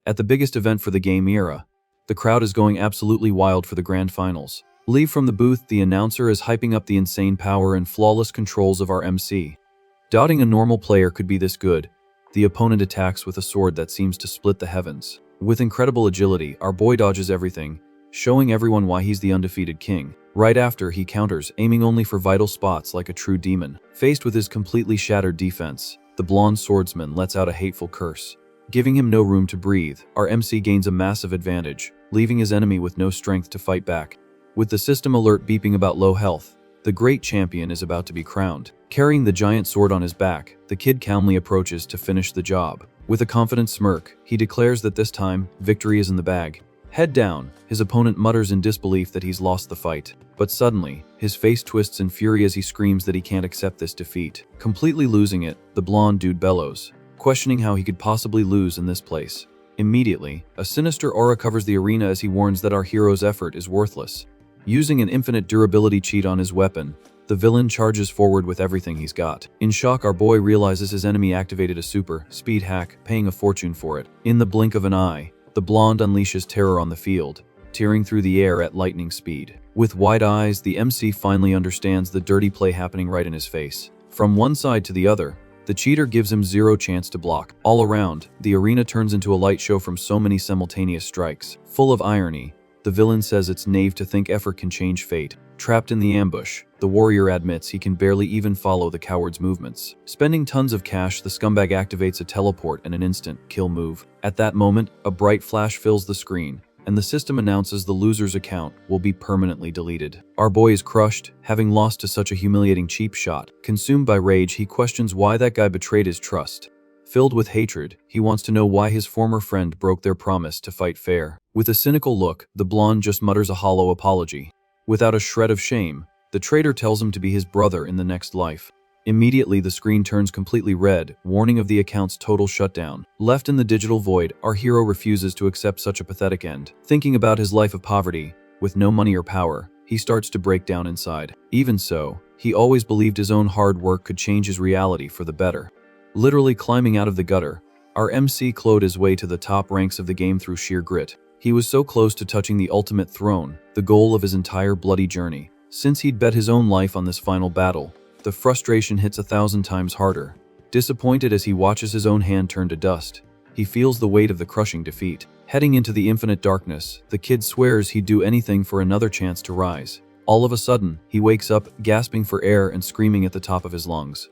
At the biggest event for the game era, the crowd is going absolutely wild for the grand finals. Live from the booth, the announcer is hyping up the insane power and flawless controls of our MC. Doubting a normal player could be this good, the opponent attacks with a sword that seems to split the heavens. With incredible agility, our boy dodges everything, showing everyone why he's the undefeated king. Right after, he counters, aiming only for vital spots like a true demon. Faced with his completely shattered defense, the blonde swordsman lets out a hateful curse, giving him no room to breathe. Our MC gains a massive advantage, leaving his enemy with no strength to fight back. With the system alert beeping about low health, the great champion is about to be crowned. Carrying the giant sword on his back, the kid calmly approaches to finish the job. With a confident smirk, he declares that this time, victory is in the bag. Head down, his opponent mutters in disbelief that he's lost the fight. But suddenly, his face twists in fury as he screams that he can't accept this defeat. Completely losing it, the blonde dude bellows, questioning how he could possibly lose in this place. Immediately, a sinister aura covers the arena as he warns that our hero's effort is worthless. Using an infinite durability cheat on his weapon, the villain charges forward with everything he's got. In shock, our boy realizes his enemy activated a super speed hack, paying a fortune for it. In the blink of an eye, the blonde unleashes terror on the field, tearing through the air at lightning speed. With wide eyes, the MC finally understands the dirty play happening right in his face. From one side to the other, the cheater gives him zero chance to block. All around, the arena turns into a light show from so many simultaneous strikes. Full of irony, the villain says it's naive to think effort can change fate. Trapped in the ambush, the warrior admits he can barely even follow the coward's movements. Spending tons of cash, the scumbag activates a teleport and an instant kill move. At that moment, a bright flash fills the screen, and the system announces the loser's account will be permanently deleted. Our boy is crushed, having lost to such a humiliating cheap shot. Consumed by rage, he questions why that guy betrayed his trust. Filled with hatred, he wants to know why his former friend broke their promise to fight fair. With a cynical look, the blonde just mutters a hollow apology. Without a shred of shame, the traitor tells him to be his brother in the next life. Immediately, the screen turns completely red, warning of the account's total shutdown. Left in the digital void, our hero refuses to accept such a pathetic end. Thinking about his life of poverty, with no money or power, he starts to break down inside. Even so, he always believed his own hard work could change his reality for the better. Literally climbing out of the gutter, our MC clawed his way to the top ranks of the game through sheer grit. He was so close to touching the ultimate throne, the goal of his entire bloody journey. Since he'd bet his own life on this final battle, the frustration hits 1,000 times harder. Disappointed as he watches his own hand turn to dust, he feels the weight of the crushing defeat. Heading into the infinite darkness, the kid swears he'd do anything for another chance to rise. All of a sudden, he wakes up, gasping for air and screaming at the top of his lungs.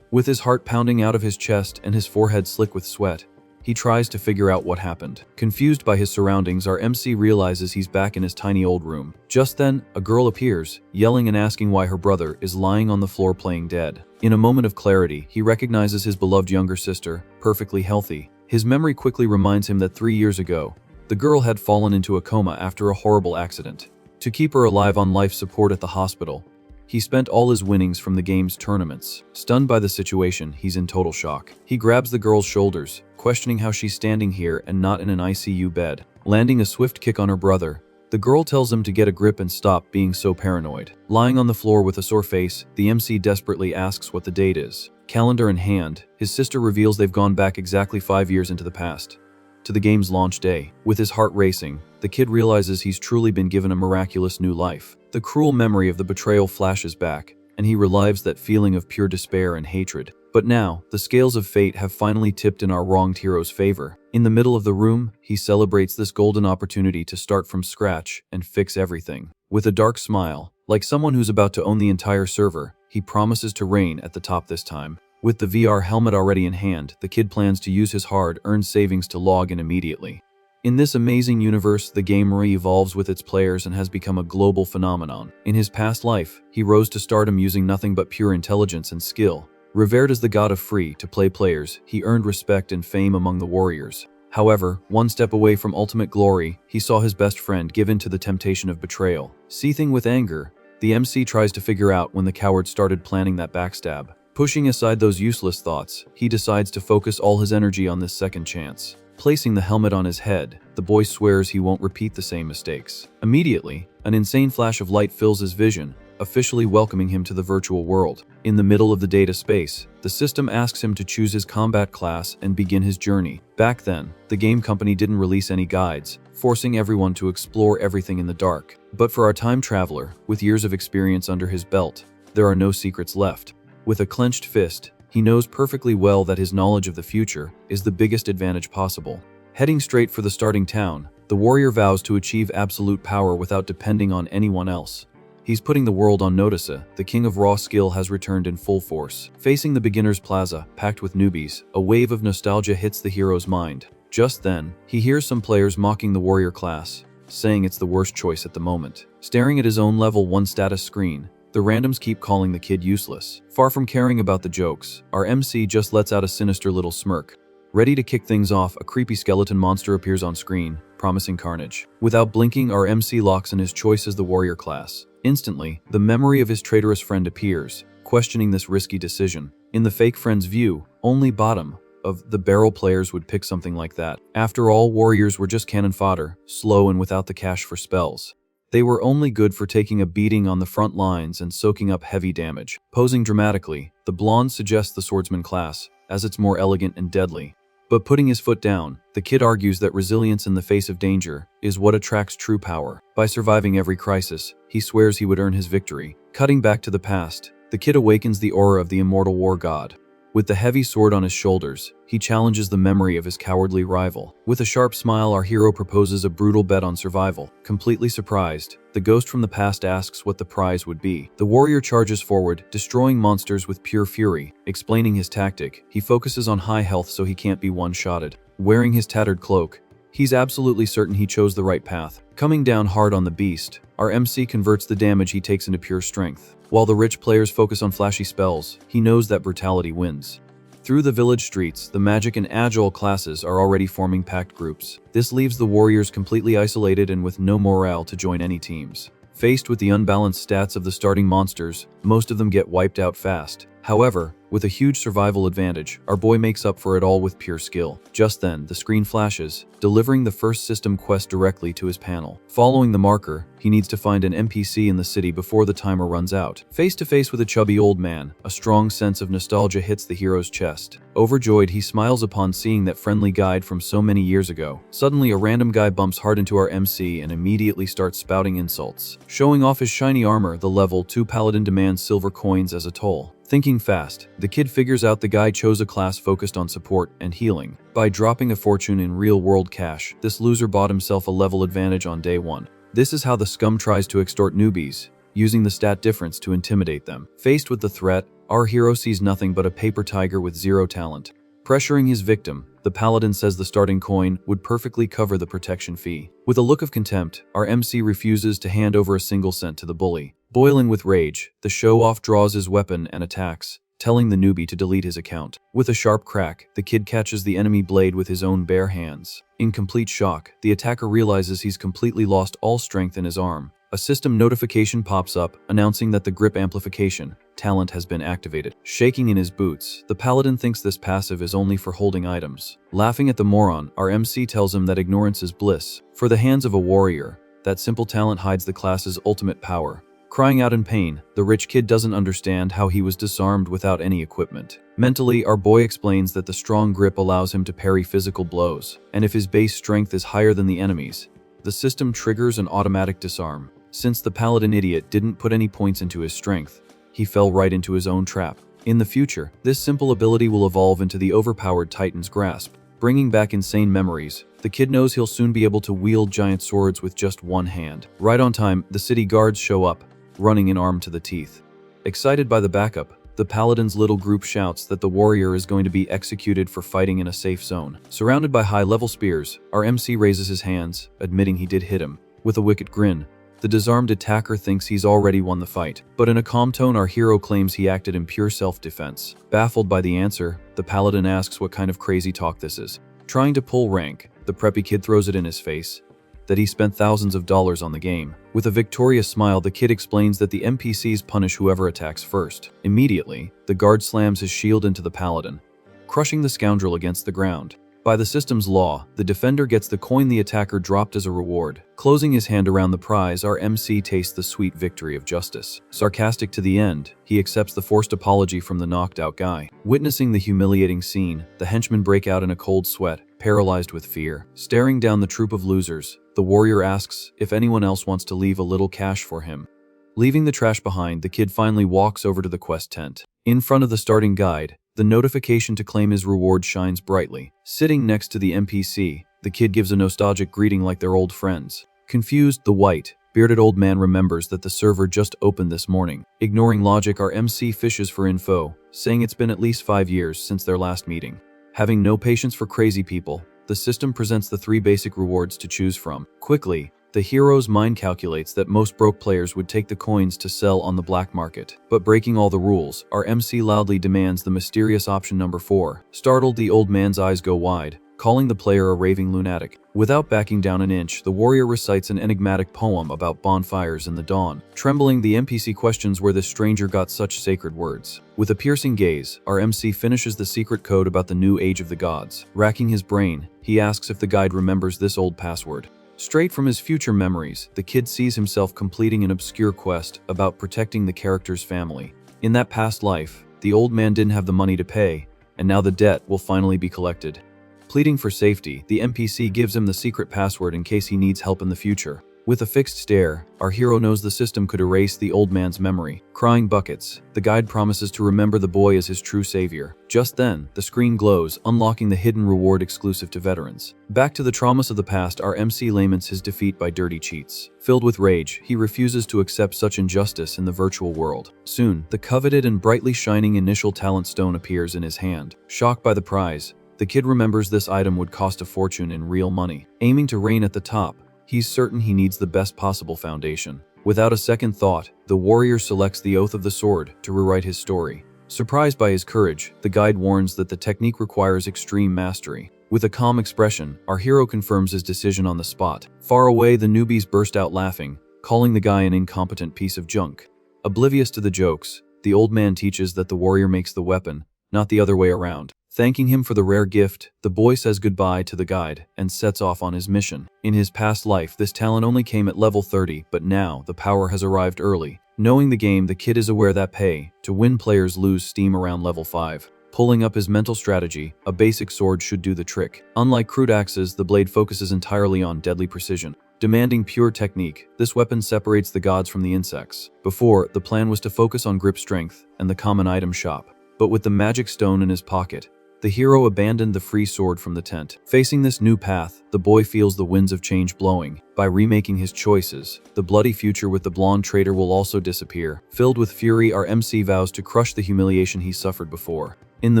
With his heart pounding out of his chest and his forehead slick with sweat, he tries to figure out what happened. Confused by his surroundings, our MC realizes he's back in his tiny old room. Just then, a girl appears, yelling and asking why her brother is lying on the floor playing dead. In a moment of clarity, he recognizes his beloved younger sister, perfectly healthy. His memory quickly reminds him that 3 years ago, the girl had fallen into a coma after a horrible accident. To keep her alive on life support at the hospital, he spent all his winnings from the game's tournaments. Stunned by the situation, he's in total shock. He grabs the girl's shoulders, questioning how she's standing here and not in an ICU bed. Landing a swift kick on her brother, the girl tells him to get a grip and stop being so paranoid. Lying on the floor with a sore face, the MC desperately asks what the date is. Calendar in hand, his sister reveals they've gone back exactly 5 years into the past, to the game's launch day. With his heart racing, the kid realizes he's truly been given a miraculous new life. The cruel memory of the betrayal flashes back, and he relives that feeling of pure despair and hatred. But now, the scales of fate have finally tipped in our wronged hero's favor. In the middle of the room, he celebrates this golden opportunity to start from scratch and fix everything. With a dark smile, like someone who's about to own the entire server, he promises to reign at the top this time. With the VR helmet already in hand, the kid plans to use his hard-earned savings to log in immediately. In this amazing universe, the game re-evolves with its players and has become a global phenomenon. In his past life, he rose to stardom using nothing but pure intelligence and skill. Revered as the god of free-to-play players, he earned respect and fame among the warriors. However, one step away from ultimate glory, he saw his best friend give in to the temptation of betrayal. Seething with anger, the MC tries to figure out when the coward started planning that backstab. Pushing aside those useless thoughts, he decides to focus all his energy on this second chance. Placing the helmet on his head, the boy swears he won't repeat the same mistakes. Immediately, an insane flash of light fills his vision, officially welcoming him to the virtual world. In the middle of the data space, the system asks him to choose his combat class and begin his journey. Back then, the game company didn't release any guides, forcing everyone to explore everything in the dark. But for our time traveler, with years of experience under his belt, there are no secrets left. With a clenched fist, he knows perfectly well that his knowledge of the future is the biggest advantage possible. Heading straight for the starting town, the warrior vows to achieve absolute power without depending on anyone else. He's putting the world on notice. The king of raw skill has returned in full force. Facing the beginner's plaza, packed with newbies, a wave of nostalgia hits the hero's mind. Just then, he hears some players mocking the warrior class, saying it's the worst choice at the moment. Staring at his own level 1 status screen, the randoms keep calling the kid useless. Far from caring about the jokes, our MC just lets out a sinister little smirk. Ready to kick things off, a creepy skeleton monster appears on screen, promising carnage. Without blinking, our MC locks in his choice as the warrior class. Instantly, the memory of his traitorous friend appears, questioning this risky decision. In the fake friend's view, only bottom of the barrel players would pick something like that. After all, warriors were just cannon fodder, slow and without the cash for spells. They were only good for taking a beating on the front lines and soaking up heavy damage. Posing dramatically, the blonde suggests the swordsman class, as it's more elegant and deadly. But putting his foot down, the kid argues that resilience in the face of danger is what attracts true power. By surviving every crisis, he swears he would earn his victory. Cutting back to the past, the kid awakens the aura of the immortal war god. With the heavy sword on his shoulders, he challenges the memory of his cowardly rival. With a sharp smile, our hero proposes a brutal bet on survival. Completely surprised, the ghost from the past asks what the prize would be. The warrior charges forward, destroying monsters with pure fury. Explaining his tactic, he focuses on high health so he can't be one-shotted. Wearing his tattered cloak, he's absolutely certain he chose the right path. Coming down hard on the beast, our MC converts the damage he takes into pure strength. While the rich players focus on flashy spells, he knows that brutality wins. Through the village streets, the magic and agile classes are already forming packed groups. This leaves the warriors completely isolated and with no morale to join any teams. Faced with the unbalanced stats of the starting monsters, most of them get wiped out fast. However, with a huge survival advantage, our boy makes up for it all with pure skill. Just then, the screen flashes, delivering the first system quest directly to his panel. Following the marker, he needs to find an NPC in the city before the timer runs out. Face to face with a chubby old man, a strong sense of nostalgia hits the hero's chest. Overjoyed, he smiles upon seeing that friendly guide from so many years ago. Suddenly, a random guy bumps hard into our MC and immediately starts spouting insults. Showing off his shiny armor, the level 2 paladin demands silver coins as a toll. Thinking fast, the kid figures out the guy chose a class focused on support and healing. By dropping a fortune in real-world cash, this loser bought himself a level advantage on day 1. This is how the scum tries to extort newbies, using the stat difference to intimidate them. Faced with the threat, our hero sees nothing but a paper tiger with 0 talent. Pressuring his victim, the paladin says the starting coin would perfectly cover the protection fee. With a look of contempt, our MC refuses to hand over a single cent to the bully. Boiling with rage, the show-off draws his weapon and attacks, telling the newbie to delete his account. With a sharp crack, the kid catches the enemy blade with his own bare hands. In complete shock, the attacker realizes he's completely lost all strength in his arm. A system notification pops up, announcing that the grip amplification talent has been activated. Shaking in his boots, the paladin thinks this passive is only for holding items. Laughing at the moron, our MC tells him that ignorance is bliss. For the hands of a warrior, that simple talent hides the class's ultimate power. Crying out in pain, the rich kid doesn't understand how he was disarmed without any equipment. Mentally, our boy explains that the strong grip allows him to parry physical blows, and if his base strength is higher than the enemy's, the system triggers an automatic disarm. Since the paladin idiot didn't put any points into his strength, he fell right into his own trap. In the future, this simple ability will evolve into the overpowered Titan's grasp. Bringing back insane memories, the kid knows he'll soon be able to wield giant swords with just one hand. Right on time, the city guards show up, running in armed to the teeth. Excited by the backup, the paladin's little group shouts that the warrior is going to be executed for fighting in a safe zone. Surrounded by high-level spears, our MC raises his hands, admitting he did hit him. With a wicked grin, the disarmed attacker thinks he's already won the fight. But in a calm tone, our hero claims he acted in pure self-defense. Baffled by the answer, the paladin asks what kind of crazy talk this is. Trying to pull rank, the preppy kid throws it in his face that he spent thousands of dollars on the game. With a victorious smile, the kid explains that the NPCs punish whoever attacks first. Immediately, the guard slams his shield into the paladin, crushing the scoundrel against the ground. By the system's law, the defender gets the coin the attacker dropped as a reward. Closing his hand around the prize, our MC tastes the sweet victory of justice. Sarcastic to the end, he accepts the forced apology from the knocked out guy. Witnessing the humiliating scene, the henchmen break out in a cold sweat, paralyzed with fear. Staring down the troop of losers, the warrior asks if anyone else wants to leave a little cash for him. Leaving the trash behind, the kid finally walks over to the quest tent. In front of the starting guide, the notification to claim his reward shines brightly. Sitting next to the NPC, the kid gives a nostalgic greeting like they're old friends. Confused, the white, bearded old man remembers that the server just opened this morning. Ignoring logic, our MC fishes for info, saying it's been at least 5 years since their last meeting. Having no patience for crazy people, the system presents the 3 basic rewards to choose from. Quickly, the hero's mind calculates that most broke players would take the coins to sell on the black market. But breaking all the rules, our MC loudly demands the mysterious option number 4. Startled, the old man's eyes go wide, calling the player a raving lunatic. Without backing down an inch, the warrior recites an enigmatic poem about bonfires in the dawn. Trembling, the NPC questions where this stranger got such sacred words. With a piercing gaze, our MC finishes the secret code about the new age of the gods. Racking his brain, he asks if the guide remembers this old password. Straight from his future memories, the kid sees himself completing an obscure quest about protecting the character's family. In that past life, the old man didn't have the money to pay, and now the debt will finally be collected. Pleading for safety, the NPC gives him the secret password in case he needs help in the future. With a fixed stare, our hero knows the system could erase the old man's memory. Crying buckets, the guide promises to remember the boy as his true savior. Just then, the screen glows, unlocking the hidden reward exclusive to veterans. Back to the traumas of the past, our MC laments his defeat by dirty cheats. Filled with rage, he refuses to accept such injustice in the virtual world. Soon, the coveted and brightly shining initial talent stone appears in his hand. Shocked by the prize, the kid remembers this item would cost a fortune in real money. Aiming to reign at the top, he's certain he needs the best possible foundation. Without a second thought, the warrior selects the Oath of the Sword to rewrite his story. Surprised by his courage, the guide warns that the technique requires extreme mastery. With a calm expression, our hero confirms his decision on the spot. Far away, the newbies burst out laughing, calling the guy an incompetent piece of junk. Oblivious to the jokes, the old man teaches that the warrior makes the weapon, not the other way around. Thanking him for the rare gift, the boy says goodbye to the guide and sets off on his mission. In his past life, this talent only came at level 30, but now the power has arrived early. Knowing the game, the kid is aware that pay to win players lose steam around level 5. Pulling up his mental strategy, a basic sword should do the trick. Unlike crude axes, the blade focuses entirely on deadly precision. Demanding pure technique, this weapon separates the gods from the insects. Before, the plan was to focus on grip strength and the common item shop. But with the magic stone in his pocket, the hero abandoned the free sword from the tent. Facing this new path, the boy feels the winds of change blowing. By remaking his choices, the bloody future with the blonde traitor will also disappear. Filled with fury, our MC vows to crush the humiliation he suffered before. In the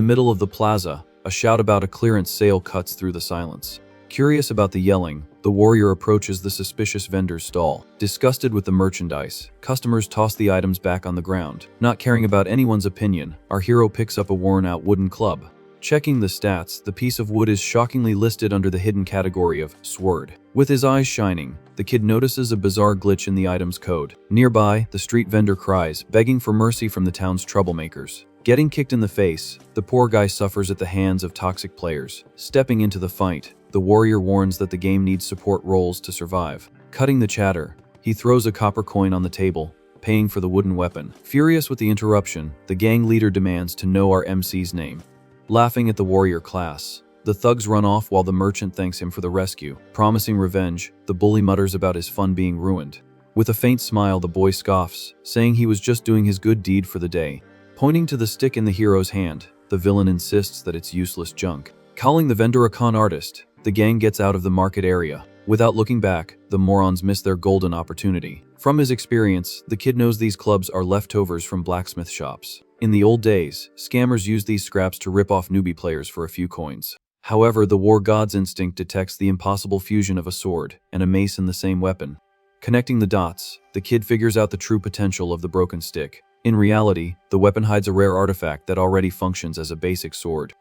middle of the plaza, a shout about a clearance sale cuts through the silence. Curious about the yelling, the warrior approaches the suspicious vendor's stall. Disgusted with the merchandise, customers toss the items back on the ground. Not caring about anyone's opinion, our hero picks up a worn-out wooden club. Checking the stats, the piece of wood is shockingly listed under the hidden category of sword. With his eyes shining, the kid notices a bizarre glitch in the item's code. Nearby, the street vendor cries, begging for mercy from the town's troublemakers. Getting kicked in the face, the poor guy suffers at the hands of toxic players. Stepping into the fight, the warrior warns that the game needs support roles to survive. Cutting the chatter, he throws a copper coin on the table, paying for the wooden weapon. Furious with the interruption, the gang leader demands to know our MC's name. Laughing at the warrior class, the thugs run off while the merchant thanks him for the rescue. Promising revenge, the bully mutters about his fun being ruined. With a faint smile, the boy scoffs, saying he was just doing his good deed for the day. Pointing to the stick in the hero's hand, the villain insists that it's useless junk. Calling the vendor a con artist, the gang gets out of the market area. Without looking back, the morons miss their golden opportunity. From his experience, the kid knows these clubs are leftovers from blacksmith shops. In the old days, scammers used these scraps to rip off newbie players for a few coins. However, the war god's instinct detects the impossible fusion of a sword and a mace in the same weapon. Connecting the dots, the kid figures out the true potential of the broken stick. In reality, the weapon hides a rare artifact that already functions as a basic sword.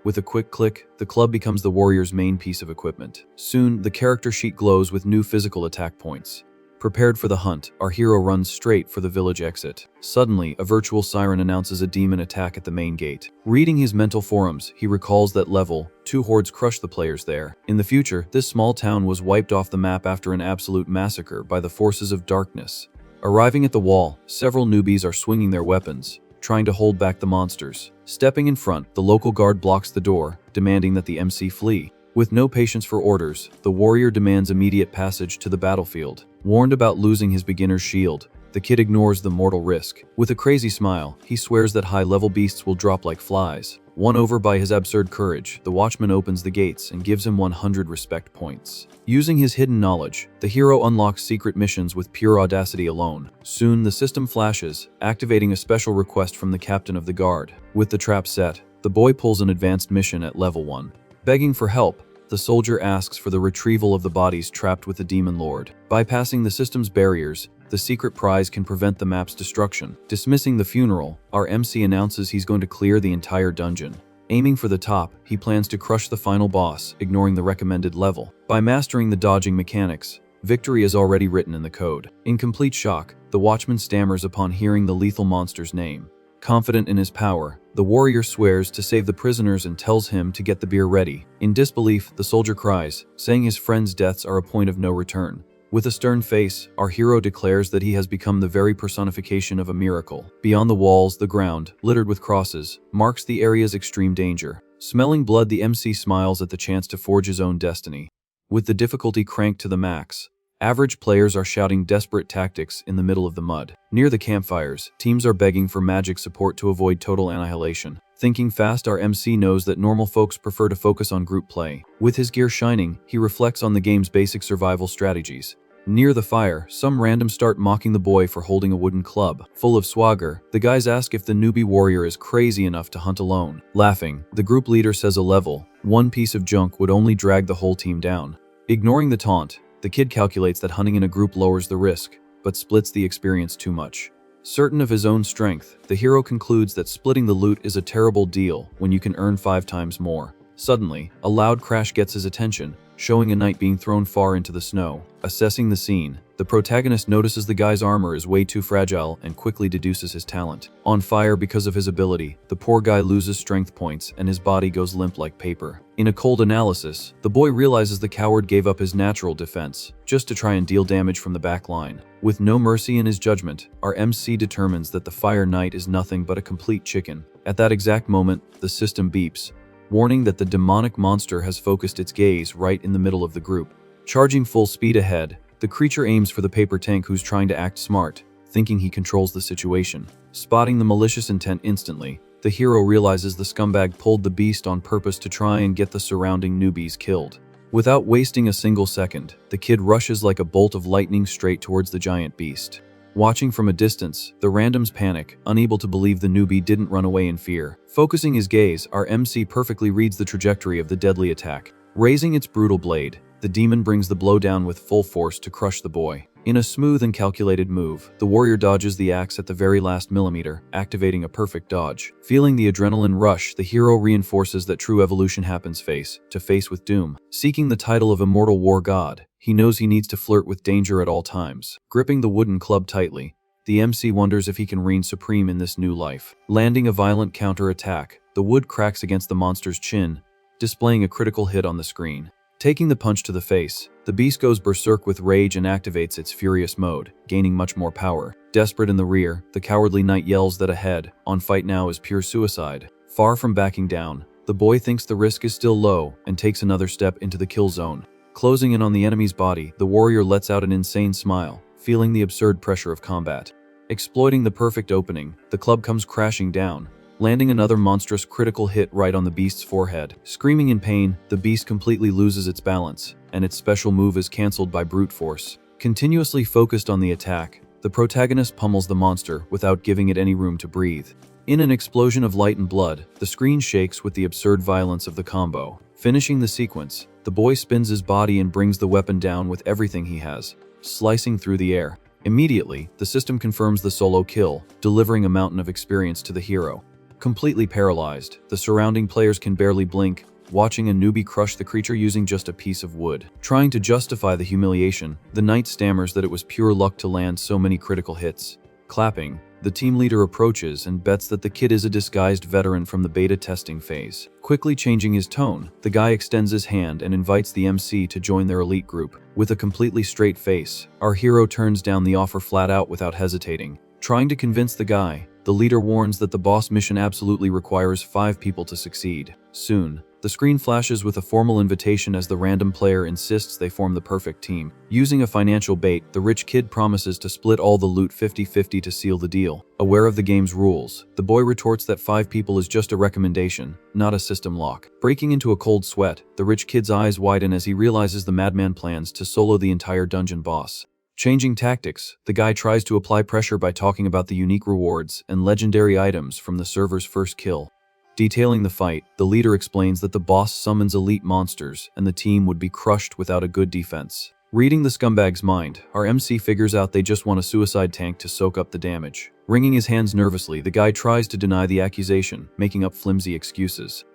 With a quick click, the club becomes the warrior's main piece of equipment. Soon, the character sheet glows with new physical attack points. Prepared for the hunt, our hero runs straight for the village exit. Suddenly, a virtual siren announces a demon attack at the main gate. Reading his mental forums, he recalls that level 2 hordes crushed the players there. In the future, this small town was wiped off the map after an absolute massacre by the forces of darkness. Arriving at the wall, several newbies are swinging their weapons, trying to hold back the monsters. Stepping in front, the local guard blocks the door, demanding that the MC flee. With no patience for orders, the warrior demands immediate passage to the battlefield. Warned about losing his beginner's shield, the kid ignores the mortal risk. With a crazy smile, he swears that high-level beasts will drop like flies. Won over by his absurd courage, the watchman opens the gates and gives him 100 respect points. Using his hidden knowledge, the hero unlocks secret missions with pure audacity alone. Soon, the system flashes, activating a special request from the captain of the guard. With the trap set, the boy pulls an advanced mission at level 1. Begging for help, the soldier asks for the retrieval of the bodies trapped with the demon lord. Bypassing the system's barriers, the secret prize can prevent the map's destruction. Dismissing the funeral, our MC announces he's going to clear the entire dungeon. Aiming for the top, he plans to crush the final boss, ignoring the recommended level. By mastering the dodging mechanics, victory is already written in the code. In complete shock, the watchman stammers upon hearing the lethal monster's name. Confident in his power, the warrior swears to save the prisoners and tells him to get the beer ready. In disbelief, the soldier cries, saying his friends' deaths are a point of no return. With a stern face, our hero declares that he has become the very personification of a miracle. Beyond the walls, the ground, littered with crosses, marks the area's extreme danger. Smelling blood, the MC smiles at the chance to forge his own destiny. With the difficulty cranked to the max, average players are shouting desperate tactics in the middle of the mud. Near the campfires, teams are begging for magic support to avoid total annihilation. Thinking fast, our MC knows that normal folks prefer to focus on group play. With his gear shining, he reflects on the game's basic survival strategies. Near the fire, some random start mocking the boy for holding a wooden club. Full of swagger, the guys ask if the newbie warrior is crazy enough to hunt alone. Laughing, the group leader says a level 1 piece of junk would only drag the whole team down. Ignoring the taunt, the kid calculates that hunting in a group lowers the risk, but splits the experience too much. Certain of his own strength, the hero concludes that splitting the loot is a terrible deal when you can earn 5 times more. Suddenly, a loud crash gets his attention, showing a knight being thrown far into the snow. Assessing the scene, the protagonist notices the guy's armor is way too fragile and quickly deduces his talent. On fire because of his ability, the poor guy loses strength points and his body goes limp like paper. In a cold analysis, the boy realizes the coward gave up his natural defense just to try and deal damage from the back line. With no mercy in his judgment, our MC determines that the fire knight is nothing but a complete chicken. At that exact moment, the system beeps, warning that the demonic monster has focused its gaze right in the middle of the group. Charging full speed ahead, the creature aims for the paper tank who's trying to act smart, thinking he controls the situation. Spotting the malicious intent instantly, the hero realizes the scumbag pulled the beast on purpose to try and get the surrounding newbies killed. Without wasting a single second, the kid rushes like a bolt of lightning straight towards the giant beast. Watching from a distance, the randoms panic, unable to believe the newbie didn't run away in fear. Focusing his gaze, our MC perfectly reads the trajectory of the deadly attack. Raising its brutal blade, the demon brings the blow down with full force to crush the boy. In a smooth and calculated move, the warrior dodges the axe at the very last millimeter, activating a perfect dodge. Feeling the adrenaline rush, the hero reinforces that true evolution happens face to face with doom. Seeking the title of immortal war god, he knows he needs to flirt with danger at all times. Gripping the wooden club tightly, the MC wonders if he can reign supreme in this new life. Landing a violent counter-attack, the wood cracks against the monster's chin, displaying a critical hit on the screen. Taking the punch to the face, the beast goes berserk with rage and activates its furious mode, gaining much more power. Desperate in the rear, the cowardly knight yells that ahead, on fight now, is pure suicide. Far from backing down, the boy thinks the risk is still low and takes another step into the kill zone. Closing in on the enemy's body, the warrior lets out an insane smile, feeling the absurd pressure of combat. Exploiting the perfect opening, the club comes crashing down, landing another monstrous critical hit right on the beast's forehead. Screaming in pain, the beast completely loses its balance, and its special move is cancelled by brute force. Continuously focused on the attack, the protagonist pummels the monster without giving it any room to breathe. In an explosion of light and blood, the screen shakes with the absurd violence of the combo. Finishing the sequence, the boy spins his body and brings the weapon down with everything he has, slicing through the air. Immediately, the system confirms the solo kill, delivering a mountain of experience to the hero. Completely paralyzed, the surrounding players can barely blink, watching a newbie crush the creature using just a piece of wood. Trying to justify the humiliation, the knight stammers that it was pure luck to land so many critical hits. Clapping, the team leader approaches and bets that the kid is a disguised veteran from the beta testing phase. Quickly changing his tone, the guy extends his hand and invites the MC to join their elite group. With a completely straight face, our hero turns down the offer flat out without hesitating. Trying to convince the guy, the leader warns that the boss mission absolutely requires 5 people to succeed. Soon, the screen flashes with a formal invitation as the random player insists they form the perfect team. Using a financial bait, the rich kid promises to split all the loot 50-50 to seal the deal. Aware of the game's rules, the boy retorts that 5 people is just a recommendation, not a system lock. Breaking into a cold sweat, the rich kid's eyes widen as he realizes the madman plans to solo the entire dungeon boss. Changing tactics, the guy tries to apply pressure by talking about the unique rewards and legendary items from the server's first kill. Detailing the fight, the leader explains that the boss summons elite monsters and the team would be crushed without a good defense. Reading the scumbag's mind, our MC figures out they just want a suicide tank to soak up the damage. Wringing his hands nervously, the guy tries to deny the accusation, making up flimsy excuses.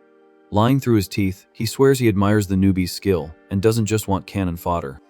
Lying through his teeth, he swears he admires the newbie's skill and doesn't just want cannon fodder.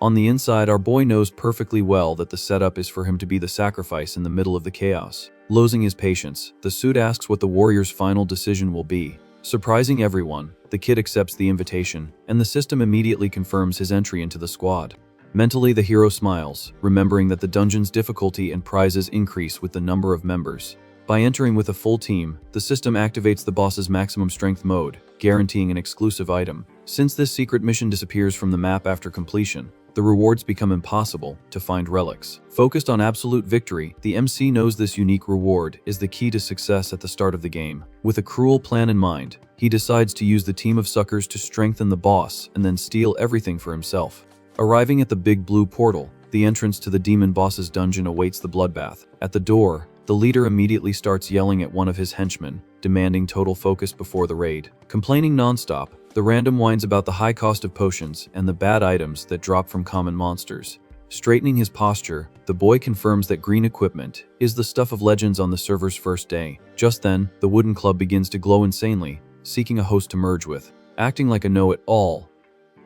On the inside, our boy knows perfectly well that the setup is for him to be the sacrifice in the middle of the chaos. Losing his patience, the suit asks what the warrior's final decision will be. Surprising everyone, the kid accepts the invitation, and the system immediately confirms his entry into the squad. Mentally, the hero smiles, remembering that the dungeon's difficulty and prizes increase with the number of members. By entering with a full team, the system activates the boss's maximum strength mode, guaranteeing an exclusive item. Since this secret mission disappears from the map after completion, the rewards become impossible to find relics. Focused on absolute victory, the MC knows this unique reward is the key to success at the start of the game. With a cruel plan in mind, he decides to use the team of suckers to strengthen the boss and then steal everything for himself. Arriving at the big blue portal, the entrance to the demon boss's dungeon awaits the bloodbath. At the door, the leader immediately starts yelling at one of his henchmen, demanding total focus before the raid. Complaining non-stop, the random whines about the high cost of potions and the bad items that drop from common monsters. Straightening his posture, the boy confirms that green equipment is the stuff of legends on the server's first day. Just then, the wooden club begins to glow insanely, seeking a host to merge with. Acting like a know-it-all,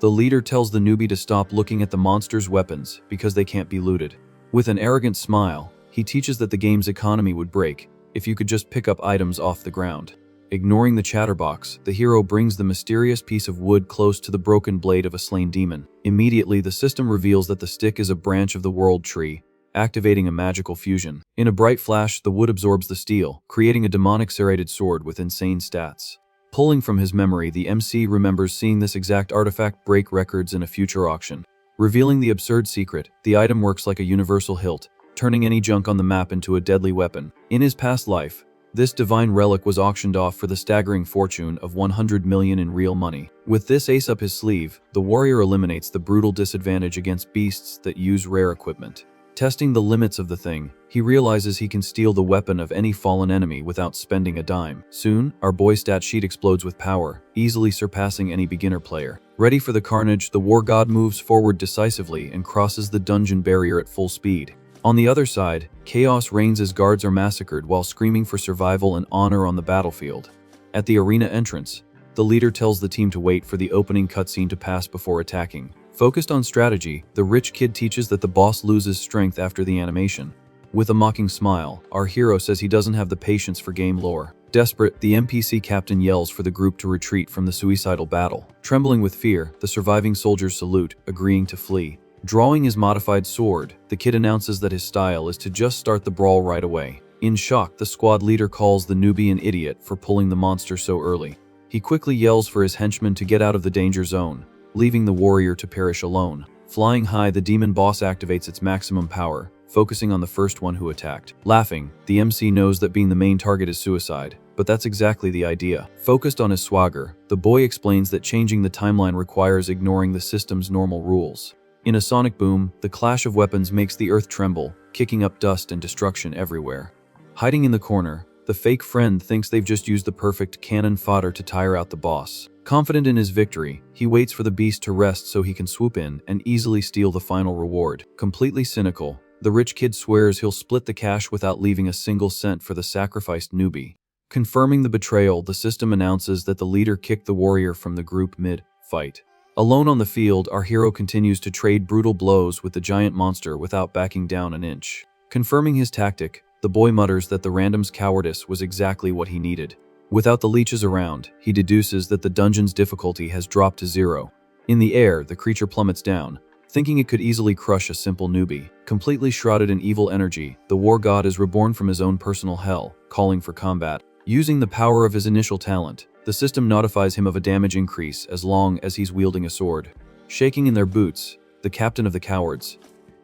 the leader tells the newbie to stop looking at the monster's weapons because they can't be looted. With an arrogant smile, he teaches that the game's economy would break if you could just pick up items off the ground. Ignoring the chatterbox, the hero brings the mysterious piece of wood close to the broken blade of a slain demon. Immediately, the system reveals that the stick is a branch of the world tree, activating a magical fusion. In a bright flash, the wood absorbs the steel, creating a demonic serrated sword with insane stats. Pulling from his memory, the MC remembers seeing this exact artifact break records in a future auction. Revealing the absurd secret, the item works like a universal hilt, turning any junk on the map into a deadly weapon. In his past life, this divine relic was auctioned off for the staggering fortune of 100 million in real money. With this ace up his sleeve, the warrior eliminates the brutal disadvantage against beasts that use rare equipment. Testing the limits of the thing, he realizes he can steal the weapon of any fallen enemy without spending a dime. Soon, our boy's stat sheet explodes with power, easily surpassing any beginner player. Ready for the carnage, the war god moves forward decisively and crosses the dungeon barrier at full speed. On the other side, chaos reigns as guards are massacred while screaming for survival and honor on the battlefield. At the arena entrance, the leader tells the team to wait for the opening cutscene to pass before attacking. Focused on strategy, the rich kid teaches that the boss loses strength after the animation. With a mocking smile, our hero says he doesn't have the patience for game lore. Desperate, the NPC captain yells for the group to retreat from the suicidal battle. Trembling with fear, the surviving soldiers salute, agreeing to flee. Drawing his modified sword, the kid announces that his style is to just start the brawl right away. In shock, the squad leader calls the newbie an idiot for pulling the monster so early. He quickly yells for his henchmen to get out of the danger zone, leaving the warrior to perish alone. Flying high, the demon boss activates its maximum power, focusing on the first one who attacked. Laughing, the MC knows that being the main target is suicide, but that's exactly the idea. Focused on his swagger, the boy explains that changing the timeline requires ignoring the system's normal rules. In a sonic boom, the clash of weapons makes the earth tremble, kicking up dust and destruction everywhere. Hiding in the corner, the fake friend thinks they've just used the perfect cannon fodder to tire out the boss. Confident in his victory, he waits for the beast to rest so he can swoop in and easily steal the final reward. Completely cynical, the rich kid swears he'll split the cash without leaving a single cent for the sacrificed newbie. Confirming the betrayal, the system announces that the leader kicked the warrior from the group mid-fight. Alone on the field, our hero continues to trade brutal blows with the giant monster without backing down an inch. Confirming his tactic, the boy mutters that the random's cowardice was exactly what he needed. Without the leeches around, he deduces that the dungeon's difficulty has dropped to 0. In the air, the creature plummets down, thinking it could easily crush a simple newbie. Completely shrouded in evil energy, the war god is reborn from his own personal hell, calling for combat. Using the power of his initial talent, the system notifies him of a damage increase as long as he's wielding a sword. Shaking in their boots, the captain of the cowards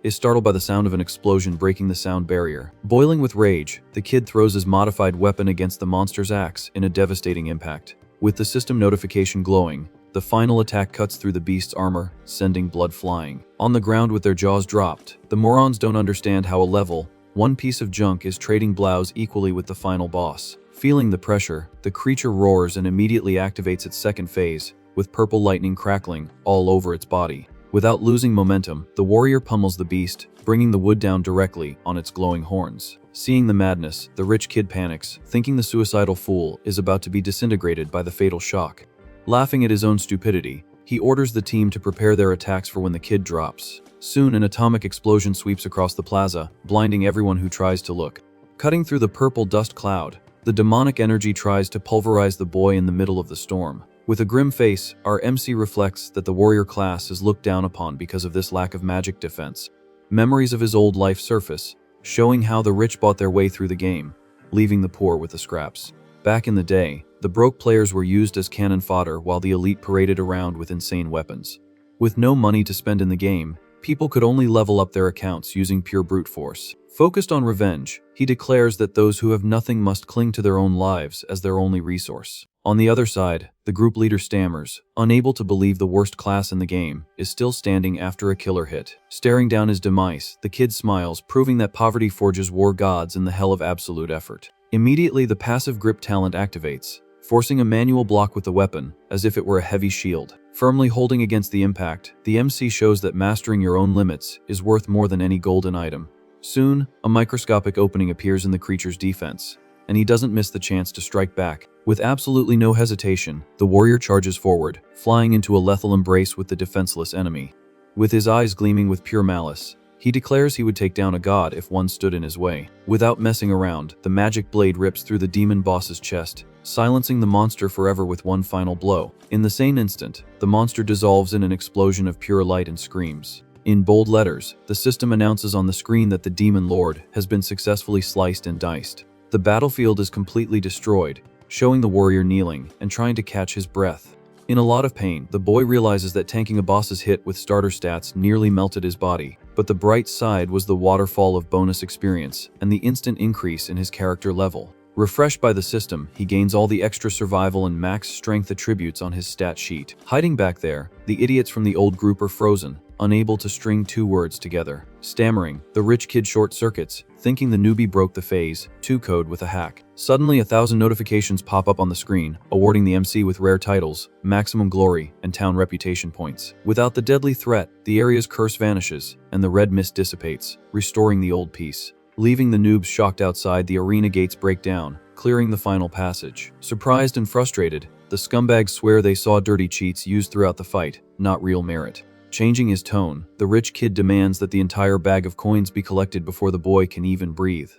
is startled by the sound of an explosion breaking the sound barrier. Boiling with rage, the kid throws his modified weapon against the monster's axe in a devastating impact. With the system notification glowing, the final attack cuts through the beast's armor, sending blood flying. On the ground with their jaws dropped, the morons don't understand how a level 1 piece of junk is trading blows equally with the final boss. Feeling the pressure, the creature roars and immediately activates its second phase, with purple lightning crackling all over its body. Without losing momentum, the warrior pummels the beast, bringing the wood down directly on its glowing horns. Seeing the madness, the rich kid panics, thinking the suicidal fool is about to be disintegrated by the fatal shock. Laughing at his own stupidity, he orders the team to prepare their attacks for when the kid drops. Soon, an atomic explosion sweeps across the plaza, blinding everyone who tries to look. Cutting through the purple dust cloud, the demonic energy tries to pulverize the boy in the middle of the storm. With a grim face, our MC reflects that the warrior class is looked down upon because of this lack of magic defense. Memories of his old life surface, showing how the rich bought their way through the game, leaving the poor with the scraps. Back in the day, the broke players were used as cannon fodder while the elite paraded around with insane weapons. With no money to spend in the game, people could only level up their accounts using pure brute force. Focused on revenge, he declares that those who have nothing must cling to their own lives as their only resource. On the other side, the group leader stammers, unable to believe the worst class in the game is still standing after a killer hit. Staring down his demise, the kid smiles, proving that poverty forges war gods in the hell of absolute effort. Immediately, the passive grip talent activates, forcing a manual block with the weapon, as if it were a heavy shield. Firmly holding against the impact, the MC shows that mastering your own limits is worth more than any golden item. Soon, a microscopic opening appears in the creature's defense, and he doesn't miss the chance to strike back. With absolutely no hesitation, the warrior charges forward, flying into a lethal embrace with the defenseless enemy. With his eyes gleaming with pure malice, he declares he would take down a god if one stood in his way. Without messing around, the magic blade rips through the demon boss's chest, silencing the monster forever with one final blow. In the same instant, the monster dissolves in an explosion of pure light and screams. In bold letters, the system announces on the screen that the demon lord has been successfully sliced and diced. The battlefield is completely destroyed, showing the warrior kneeling and trying to catch his breath. In a lot of pain, the boy realizes that tanking a boss's hit with starter stats nearly melted his body, but the bright side was the waterfall of bonus experience and the instant increase in his character level. Refreshed by the system, he gains all the extra survival and max strength attributes on his stat sheet. Hiding back there, the idiots from the old group are frozen, unable to string 2 words together. Stammering, the rich kid short-circuits, thinking the newbie broke the phase 2 code with a hack. Suddenly, 1,000 notifications pop up on the screen, awarding the MC with rare titles, maximum glory, and town reputation points. Without the deadly threat, the area's curse vanishes, and the red mist dissipates, restoring the old peace. Leaving the noobs shocked outside, the arena gates break down, clearing the final passage. Surprised and frustrated, the scumbags swear they saw dirty cheats used throughout the fight, not real merit. Changing his tone, the rich kid demands that the entire bag of coins be collected before the boy can even breathe.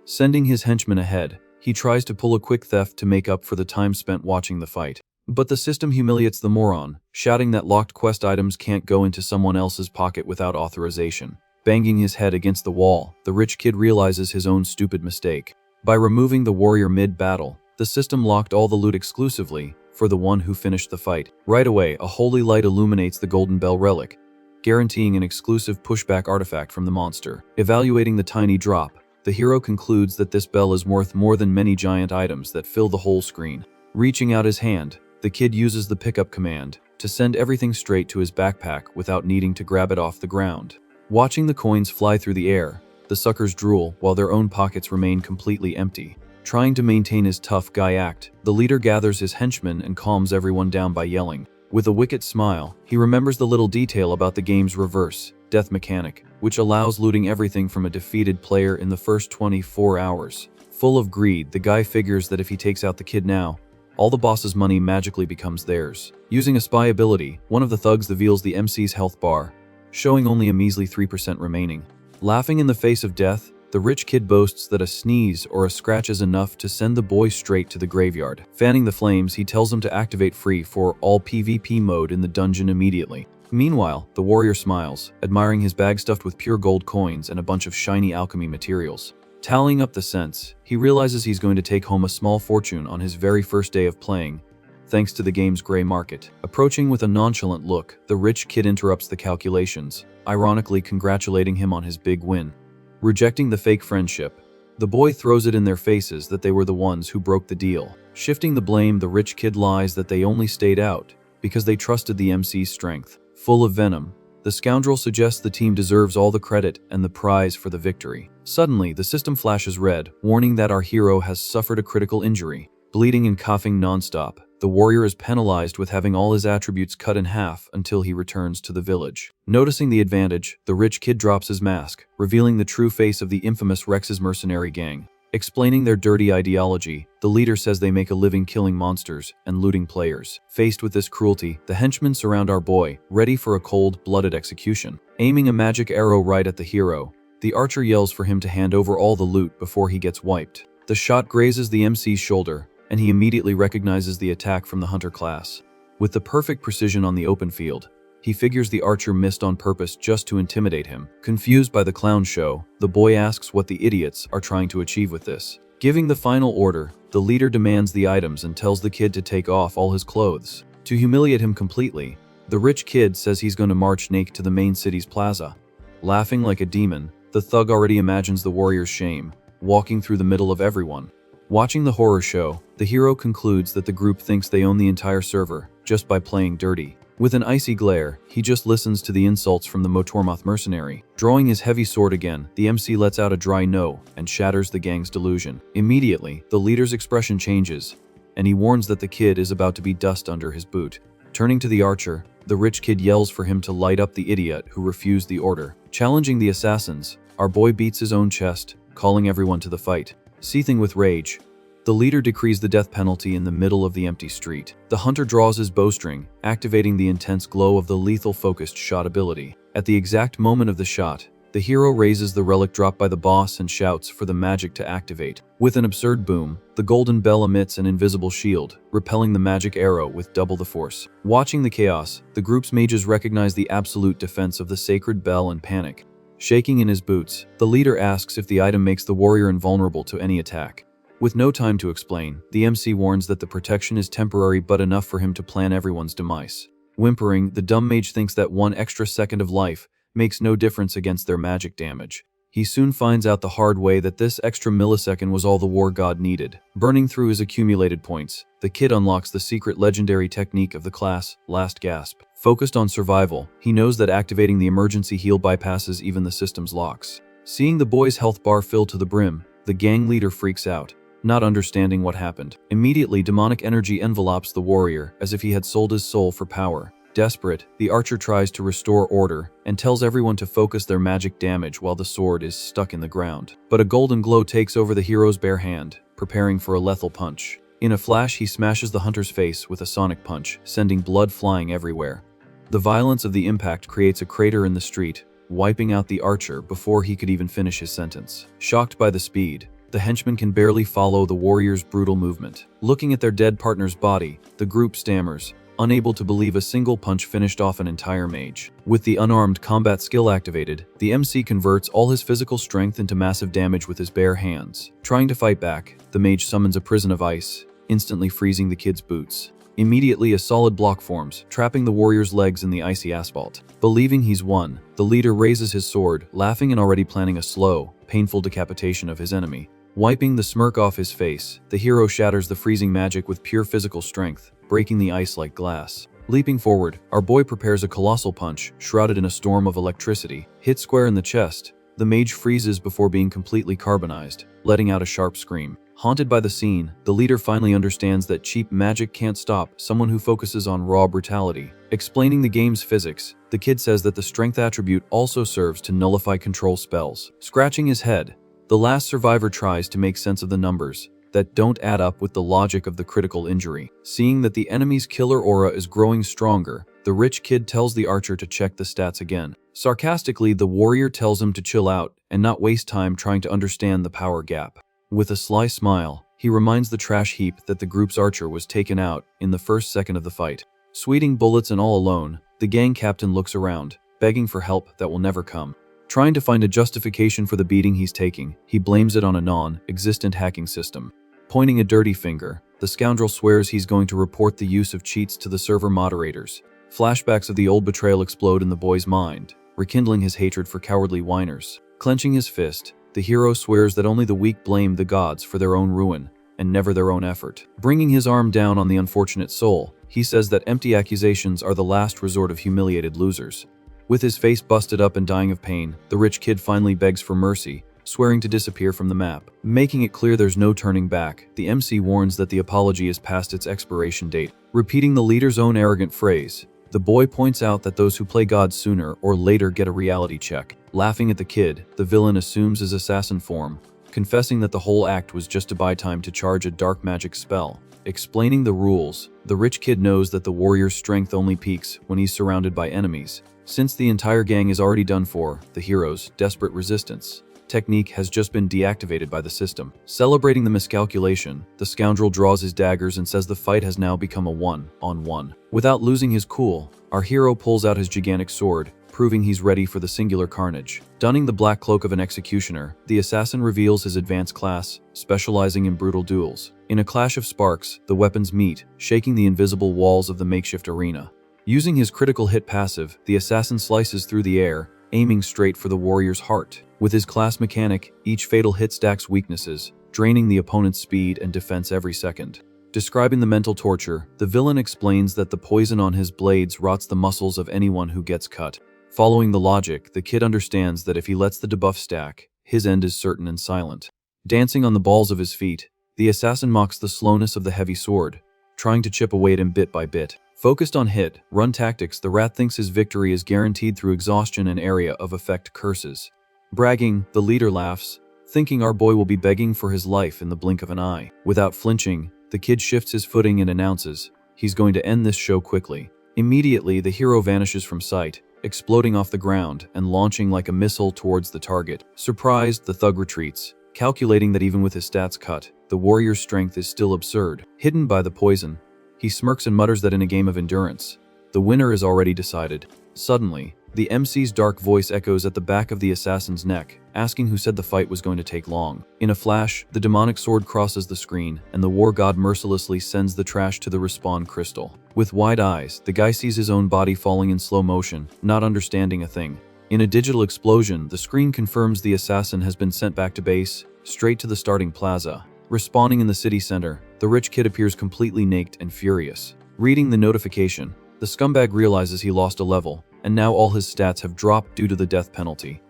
Sending his henchmen ahead, he tries to pull a quick theft to make up for the time spent watching the fight. But the system humiliates the moron, shouting that locked quest items can't go into someone else's pocket without authorization. Banging his head against the wall, the rich kid realizes his own stupid mistake. By removing the warrior mid-battle, the system locked all the loot exclusively for the one who finished the fight. Right away, a holy light illuminates the Golden Bell relic, guaranteeing an exclusive pushback artifact from the monster. Evaluating the tiny drop, the hero concludes that this bell is worth more than many giant items that fill the whole screen. Reaching out his hand, the kid uses the pickup command to send everything straight to his backpack without needing to grab it off the ground. Watching the coins fly through the air, the suckers drool while their own pockets remain completely empty. Trying to maintain his tough guy act, the leader gathers his henchmen and calms everyone down by yelling. With a wicked smile, he remembers the little detail about the game's reverse death mechanic, which allows looting everything from a defeated player in the first 24 hours. Full of greed, the guy figures that if he takes out the kid now, all the boss's money magically becomes theirs. Using a spy ability, one of the thugs reveals the MC's health bar, showing only a measly 3% remaining. Laughing in the face of death, the rich kid boasts that a sneeze or a scratch is enough to send the boy straight to the graveyard. Fanning the flames, he tells them to activate free for all PvP mode in the dungeon immediately. Meanwhile, the warrior smiles, admiring his bag stuffed with pure gold coins and a bunch of shiny alchemy materials. Tallying up the cents, he realizes he's going to take home a small fortune on his very first day of playing, thanks to the game's gray market. Approaching with a nonchalant look, the rich kid interrupts the calculations, ironically congratulating him on his big win. Rejecting the fake friendship, the boy throws it in their faces that they were the ones who broke the deal. Shifting the blame, the rich kid lies that they only stayed out because they trusted the MC's strength. Full of venom, the scoundrel suggests the team deserves all the credit and the prize for the victory. Suddenly, the system flashes red, warning that our hero has suffered a critical injury. Bleeding and coughing non-stop, the warrior is penalized with having all his attributes cut in half until he returns to the village. Noticing the advantage, the rich kid drops his mask, revealing the true face of the infamous Rex's mercenary gang. Explaining their dirty ideology, the leader says they make a living killing monsters and looting players. Faced with this cruelty, the henchmen surround our boy, ready for a cold-blooded execution. Aiming a magic arrow right at the hero, the archer yells for him to hand over all the loot before he gets wiped. The shot grazes the MC's shoulder, and he immediately recognizes the attack from the hunter class. With the perfect precision on the open field, he figures the archer missed on purpose just to intimidate him. Confused by the clown show, the boy asks what the idiots are trying to achieve with this. Giving the final order, the leader demands the items and tells the kid to take off all his clothes. To humiliate him completely, the rich kid says he's going to march naked to the main city's plaza. Laughing like a demon, the thug already imagines the warrior's shame, walking through the middle of everyone. Watching the horror show, the hero concludes that the group thinks they own the entire server just by playing dirty. With an icy glare, he just listens to the insults from the Motormoth mercenary. Drawing his heavy sword again, the MC lets out a dry no and shatters the gang's delusion. Immediately, the leader's expression changes, and he warns that the kid is about to be dust under his boot. Turning to the archer, the rich kid yells for him to light up the idiot who refused the order. Challenging the assassins, our boy beats his own chest, calling everyone to the fight. Seething with rage, the leader decrees the death penalty in the middle of the empty street. The hunter draws his bowstring, activating the intense glow of the lethal focused shot ability. At the exact moment of the shot, the hero raises the relic dropped by the boss and shouts for the magic to activate. With an absurd boom, the golden bell emits an invisible shield, repelling the magic arrow with double the force. Watching the chaos, the group's mages recognize the absolute defense of the sacred bell and panic. Shaking in his boots, the leader asks if the item makes the warrior invulnerable to any attack. With no time to explain, the MC warns that the protection is temporary but enough for him to plan everyone's demise. Whimpering, the dumb mage thinks that one extra second of life makes no difference against their magic damage. He soon finds out the hard way that this extra millisecond was all the war god needed. Burning through his accumulated points, the kid unlocks the secret legendary technique of the class, Last Gasp. Focused on survival, he knows that activating the emergency heal bypasses even the system's locks. Seeing the boy's health bar fill to the brim, the gang leader freaks out, not understanding what happened. Immediately, demonic energy envelopes the warrior as if he had sold his soul for power. Desperate, the archer tries to restore order and tells everyone to focus their magic damage while the sword is stuck in the ground. But a golden glow takes over the hero's bare hand, preparing for a lethal punch. In a flash, he smashes the hunter's face with a sonic punch, sending blood flying everywhere. The violence of the impact creates a crater in the street, wiping out the archer before he could even finish his sentence. Shocked by the speed, the henchman can barely follow the warrior's brutal movement. Looking at their dead partner's body, the group stammers, unable to believe a single punch finished off an entire mage. With the unarmed combat skill activated, the MC converts all his physical strength into massive damage with his bare hands. Trying to fight back, the mage summons a prison of ice, instantly freezing the kid's boots. Immediately, a solid block forms, trapping the warrior's legs in the icy asphalt. Believing he's won, the leader raises his sword, laughing and already planning a slow, painful decapitation of his enemy. Wiping the smirk off his face, the hero shatters the freezing magic with pure physical strength, breaking the ice like glass. Leaping forward, our boy prepares a colossal punch, shrouded in a storm of electricity. Hit square in the chest, the mage freezes before being completely carbonized, letting out a sharp scream. Haunted by the scene, the leader finally understands that cheap magic can't stop someone who focuses on raw brutality. Explaining the game's physics, the kid says that the strength attribute also serves to nullify control spells. Scratching his head, The last survivor tries to make sense of the numbers that don't add up with the logic of the critical injury. Seeing that the enemy's killer aura is growing stronger, the rich kid tells the archer to check the stats again. Sarcastically, the warrior tells him to chill out and not waste time trying to understand the power gap. With a sly smile, he reminds the trash heap that the group's archer was taken out in the first second of the fight. Sweating bullets and all alone, the gang captain looks around, begging for help that will never come. Trying to find a justification for the beating he's taking, he blames it on a non-existent hacking system. Pointing a dirty finger, the scoundrel swears he's going to report the use of cheats to the server moderators. Flashbacks of the old betrayal explode in the boy's mind, rekindling his hatred for cowardly whiners. Clenching his fist, the hero swears that only the weak blame the gods for their own ruin, and never their own effort. Bringing his arm down on the unfortunate soul, he says that empty accusations are the last resort of humiliated losers. With his face busted up and dying of pain, the rich kid finally begs for mercy, swearing to disappear from the map. Making it clear there's no turning back, the MC warns that the apology is past its expiration date. Repeating the leader's own arrogant phrase, the boy points out that those who play God sooner or later get a reality check. Laughing at the kid, the villain assumes his assassin form, confessing that the whole act was just to buy time to charge a dark magic spell. Explaining the rules, the rich kid knows that the warrior's strength only peaks when he's surrounded by enemies. Since the entire gang is already done for, the hero's desperate resistance technique has just been deactivated by the system. Celebrating the miscalculation, the scoundrel draws his daggers and says the fight has now become a one-on-one. Without losing his cool, our hero pulls out his gigantic sword, proving he's ready for the singular carnage. Donning the black cloak of an executioner, the assassin reveals his advanced class, specializing in brutal duels. In a clash of sparks, the weapons meet, shaking the invisible walls of the makeshift arena. Using his critical hit passive, the assassin slices through the air, aiming straight for the warrior's heart. With his class mechanic, each fatal hit stacks weaknesses, draining the opponent's speed and defense every second. Describing the mental torture, the villain explains that the poison on his blades rots the muscles of anyone who gets cut. Following the logic, the kid understands that if he lets the debuff stack, his end is certain and silent. Dancing on the balls of his feet, the assassin mocks the slowness of the heavy sword, trying to chip away at him bit by bit. Focused on hit-run tactics, the rat thinks his victory is guaranteed through exhaustion and area of effect curses. Bragging, the leader laughs, thinking our boy will be begging for his life in the blink of an eye. Without flinching, the kid shifts his footing and announces he's going to end this show quickly. Immediately, the hero vanishes from sight, exploding off the ground and launching like a missile towards the target. Surprised, the thug retreats, calculating that even with his stats cut, the warrior's strength is still absurd. Hidden by the poison, he smirks and mutters that in a game of endurance, the winner is already decided. Suddenly, the MC's dark voice echoes at the back of the assassin's neck, asking who said the fight was going to take long. In a flash, the demonic sword crosses the screen, and the war god mercilessly sends the trash to the respawn crystal. With wide eyes, the guy sees his own body falling in slow motion, not understanding a thing. In a digital explosion, the screen confirms the assassin has been sent back to base, straight to the starting plaza. Respawning in the city center, the rich kid appears completely naked and furious. Reading the notification, the scumbag realizes he lost a level, and now all his stats have dropped due to the death penalty.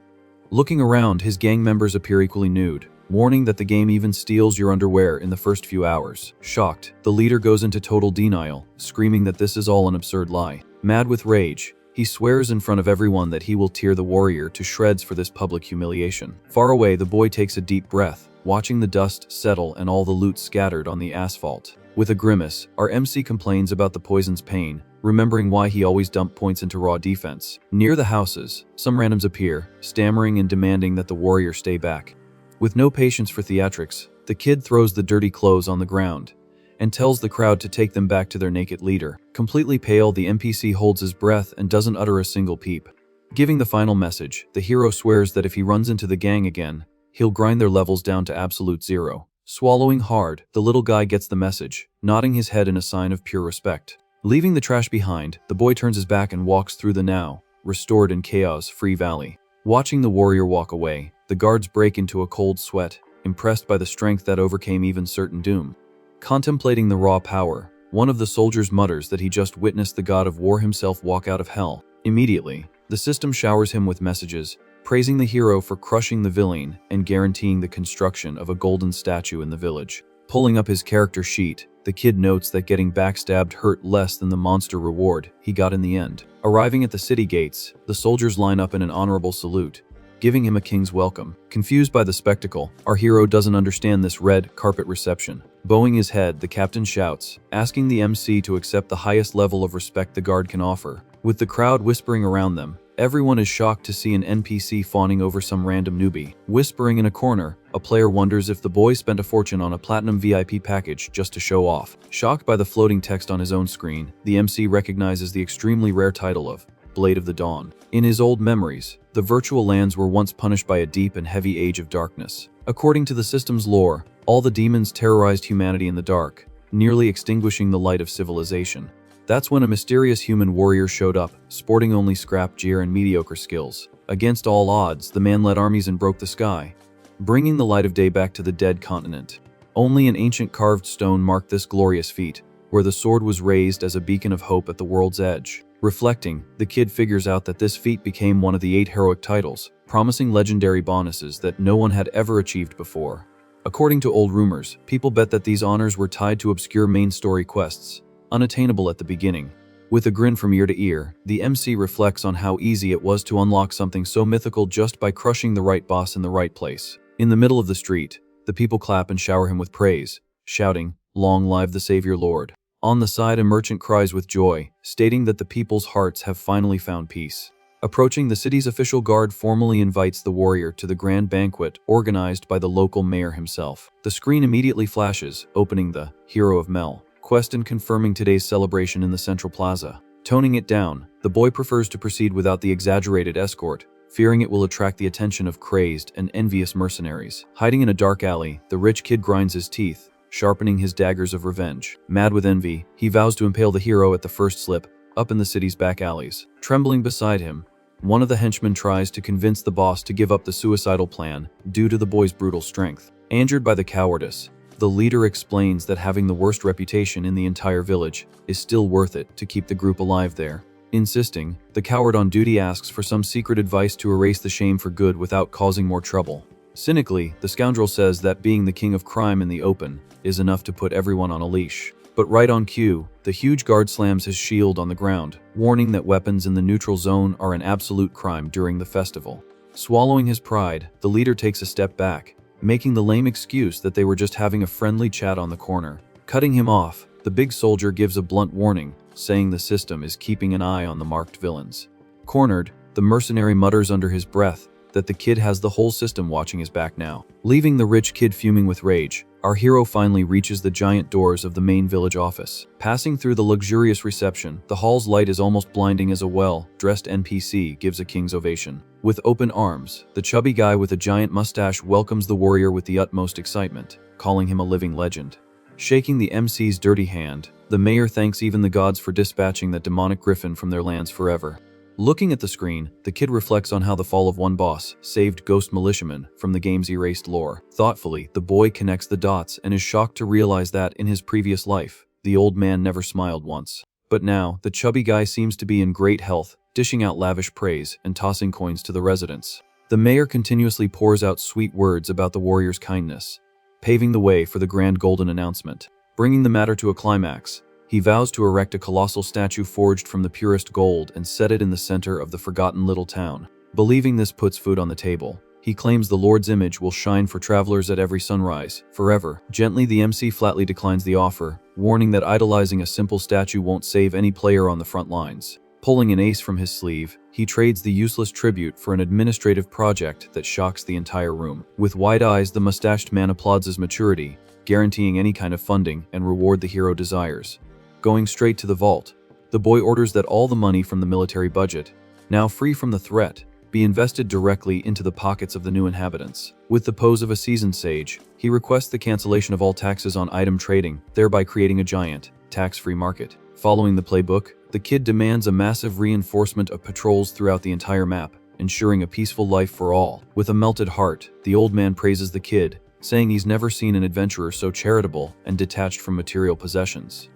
Looking around, his gang members appear equally nude, warning that the game even steals your underwear in the first few hours. Shocked, the leader goes into total denial, screaming that this is all an absurd lie. Mad with rage, he swears in front of everyone that he will tear the warrior to shreds for this public humiliation. Far away, the boy takes a deep breath, watching the dust settle and all the loot scattered on the asphalt. With a grimace, our MC complains about the poison's pain, remembering why he always dumped points into raw defense. Near the houses, some randoms appear, stammering and demanding that the warrior stay back. With no patience for theatrics, the kid throws the dirty clothes on the ground and tells the crowd to take them back to their naked leader. Completely pale, the NPC holds his breath and doesn't utter a single peep. Giving the final message, the hero swears that if he runs into the gang again, he'll grind their levels down to absolute zero. Swallowing hard, the little guy gets the message, nodding his head in a sign of pure respect. Leaving the trash behind, the boy turns his back and walks through the now restored and chaos-free valley. Watching the warrior walk away, the guards break into a cold sweat, impressed by the strength that overcame even certain doom. Contemplating the raw power, one of the soldiers mutters that he just witnessed the god of war himself walk out of hell. Immediately, the system showers him with messages, praising the hero for crushing the villain and guaranteeing the construction of a golden statue in the village. Pulling up his character sheet, the kid notes that getting backstabbed hurt less than the monster reward he got in the end. Arriving at the city gates, the soldiers line up in an honorable salute, giving him a king's welcome. Confused by the spectacle, our hero doesn't understand this red carpet reception. Bowing his head, the captain shouts, asking the MC to accept the highest level of respect the guard can offer. With the crowd whispering around them, everyone is shocked to see an NPC fawning over some random newbie. Whispering in a corner, a player wonders if the boy spent a fortune on a platinum VIP package just to show off. Shocked by the floating text on his own screen, the MC recognizes the extremely rare title of Blade of the Dawn. In his old memories, the virtual lands were once punished by a deep and heavy age of darkness. According to the system's lore, all the demons terrorized humanity in the dark, nearly extinguishing the light of civilization. That's when a mysterious human warrior showed up, sporting only scrap gear and mediocre skills. Against all odds, the man led armies and broke the sky, bringing the light of day back to the dead continent. Only an ancient carved stone marked this glorious feat, where the sword was raised as a beacon of hope at the world's edge. Reflecting, the kid figures out that this feat became one of the 8 heroic titles, promising legendary bonuses that no one had ever achieved before. According to old rumors, people bet that these honors were tied to obscure main story quests, unattainable at the beginning. With a grin from ear to ear, the MC reflects on how easy it was to unlock something so mythical just by crushing the right boss in the right place. In the middle of the street, the people clap and shower him with praise, shouting, "Long live the Savior Lord." On the side, a merchant cries with joy, stating that the people's hearts have finally found peace. Approaching, the city's official guard formally invites the warrior to the grand banquet organized by the local mayor himself. The screen immediately flashes, opening the Hero of Mel quest and confirming today's celebration in the central plaza. Toning it down, the boy prefers to proceed without the exaggerated escort, fearing it will attract the attention of crazed and envious mercenaries. Hiding in a dark alley, the rich kid grinds his teeth, sharpening his daggers of revenge. Mad with envy, he vows to impale the hero at the first slip, up in the city's back alleys. Trembling beside him, one of the henchmen tries to convince the boss to give up the suicidal plan due to the boy's brutal strength. Angered by the cowardice, the leader explains that having the worst reputation in the entire village is still worth it to keep the group alive there. Insisting, the coward on duty asks for some secret advice to erase the shame for good without causing more trouble. Cynically, the scoundrel says that being the king of crime in the open is enough to put everyone on a leash. But right on cue, the huge guard slams his shield on the ground, warning that weapons in the neutral zone are an absolute crime during the festival. Swallowing his pride, the leader takes a step back, making the lame excuse that they were just having a friendly chat on the corner. Cutting him off, the big soldier gives a blunt warning, saying the system is keeping an eye on the marked villains. Cornered, the mercenary mutters under his breath that the kid has the whole system watching his back now. Leaving the rich kid fuming with rage, our hero finally reaches the giant doors of the main village office. Passing through the luxurious reception, the hall's light is almost blinding as a well-dressed NPC gives a king's ovation. With open arms, the chubby guy with a giant mustache welcomes the warrior with the utmost excitement, calling him a living legend. Shaking the MC's dirty hand, the mayor thanks even the gods for dispatching that demonic griffin from their lands forever. Looking at the screen, the kid reflects on how the fall of one boss saved ghost militiamen from the game's erased lore. Thoughtfully, the boy connects the dots and is shocked to realize that, in his previous life, the old man never smiled once. But now, the chubby guy seems to be in great health, dishing out lavish praise and tossing coins to the residents. The mayor continuously pours out sweet words about the warrior's kindness, paving the way for the grand golden announcement. Bringing the matter to a climax, he vows to erect a colossal statue forged from the purest gold and set it in the center of the forgotten little town. Believing this puts food on the table, he claims the Lord's image will shine for travelers at every sunrise, forever. Gently, the MC flatly declines the offer, warning that idolizing a simple statue won't save any player on the front lines. Pulling an ace from his sleeve, he trades the useless tribute for an administrative project that shocks the entire room. With wide eyes, the mustached man applauds his maturity, guaranteeing any kind of funding and reward the hero desires. Going straight to the vault, the boy orders that all the money from the military budget, now free from the threat, be invested directly into the pockets of the new inhabitants. With the pose of a seasoned sage, he requests the cancellation of all taxes on item trading, thereby creating a giant, tax-free market. Following the playbook, the kid demands a massive reinforcement of patrols throughout the entire map, ensuring a peaceful life for all. With a melted heart, the old man praises the kid, saying he's never seen an adventurer so charitable and detached from material possessions.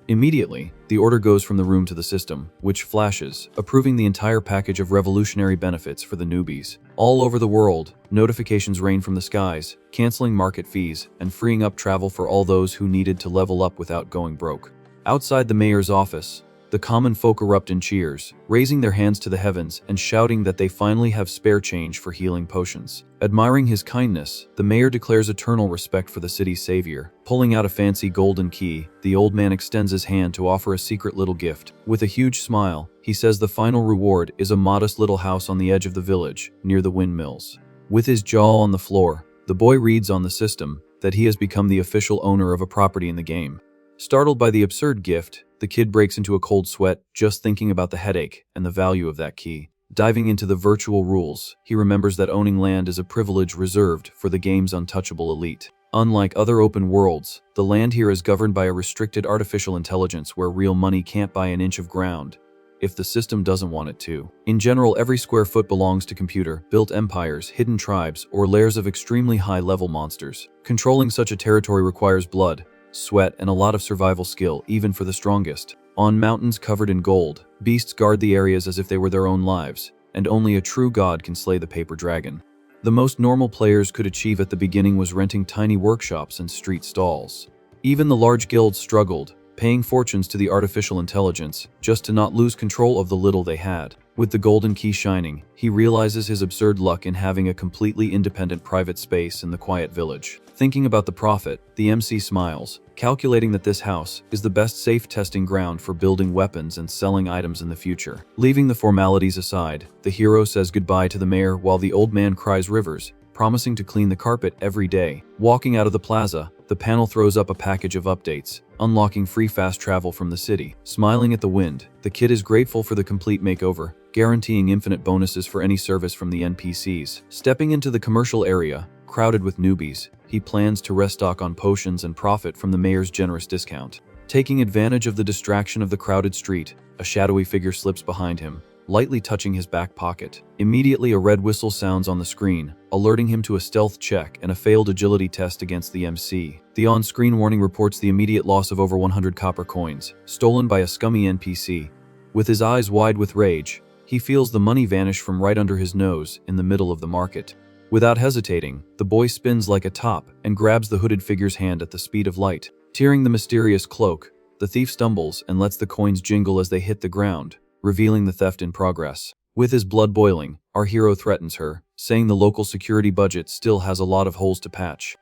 Immediately, the order goes from the room to the system, which flashes, approving the entire package of revolutionary benefits for the newbies. All over the world, notifications rain from the skies, canceling market fees and freeing up travel for all those who needed to level up without going broke. Outside the mayor's office, The common folk erupt in cheers, raising their hands to the heavens and shouting that they finally have spare change for healing potions. Admiring his kindness, the mayor declares eternal respect for the city's savior. Pulling out a fancy golden key, the old man extends his hand to offer a secret little gift. With a huge smile, he says the final reward is a modest little house on the edge of the village, near the windmills. With his jaw on the floor, the boy reads on the system that he has become the official owner of a property in the game. Startled by the absurd gift, the kid breaks into a cold sweat just thinking about the headache and the value of that key. Diving into the virtual rules, he remembers that owning land is a privilege reserved for the game's untouchable elite. Unlike other open worlds, the land here is governed by a restricted artificial intelligence where real money can't buy an inch of ground if the system doesn't want it to. In general, every square foot belongs to computer-built empires, hidden tribes, or lairs of extremely high-level monsters. Controlling such a territory requires blood, sweat, and a lot of survival skill, even for the strongest. On mountains covered in gold, beasts guard the areas as if they were their own lives, and only a true god can slay the paper dragon. The most normal players could achieve at the beginning was renting tiny workshops and street stalls. Even the large guilds struggled, paying fortunes to the artificial intelligence just to not lose control of the little they had. With the golden key shining, he realizes his absurd luck in having a completely independent private space in the quiet village. Thinking about the profit, the MC smiles, calculating that this house is the best safe testing ground for building weapons and selling items in the future. Leaving the formalities aside, the hero says goodbye to the mayor while the old man cries rivers, promising to clean the carpet every day. Walking out of the plaza, the panel throws up a package of updates, unlocking free fast travel from the city. Smiling at the wind, the kid is grateful for the complete makeover, guaranteeing infinite bonuses for any service from the NPCs. Stepping into the commercial area, crowded with newbies, he plans to restock on potions and profit from the mayor's generous discount. Taking advantage of the distraction of the crowded street, a shadowy figure slips behind him, lightly touching his back pocket. Immediately a red whistle sounds on the screen, alerting him to a stealth check and a failed agility test against the MC. The on-screen warning reports the immediate loss of over 100 copper coins, stolen by a scummy NPC. With his eyes wide with rage, he feels the money vanish from right under his nose in the middle of the market. Without hesitating, the boy spins like a top and grabs the hooded figure's hand at the speed of light. Tearing the mysterious cloak, the thief stumbles and lets the coins jingle as they hit the ground, revealing the theft in progress. With his blood boiling, our hero threatens her, saying the local security budget still has a lot of holes to patch.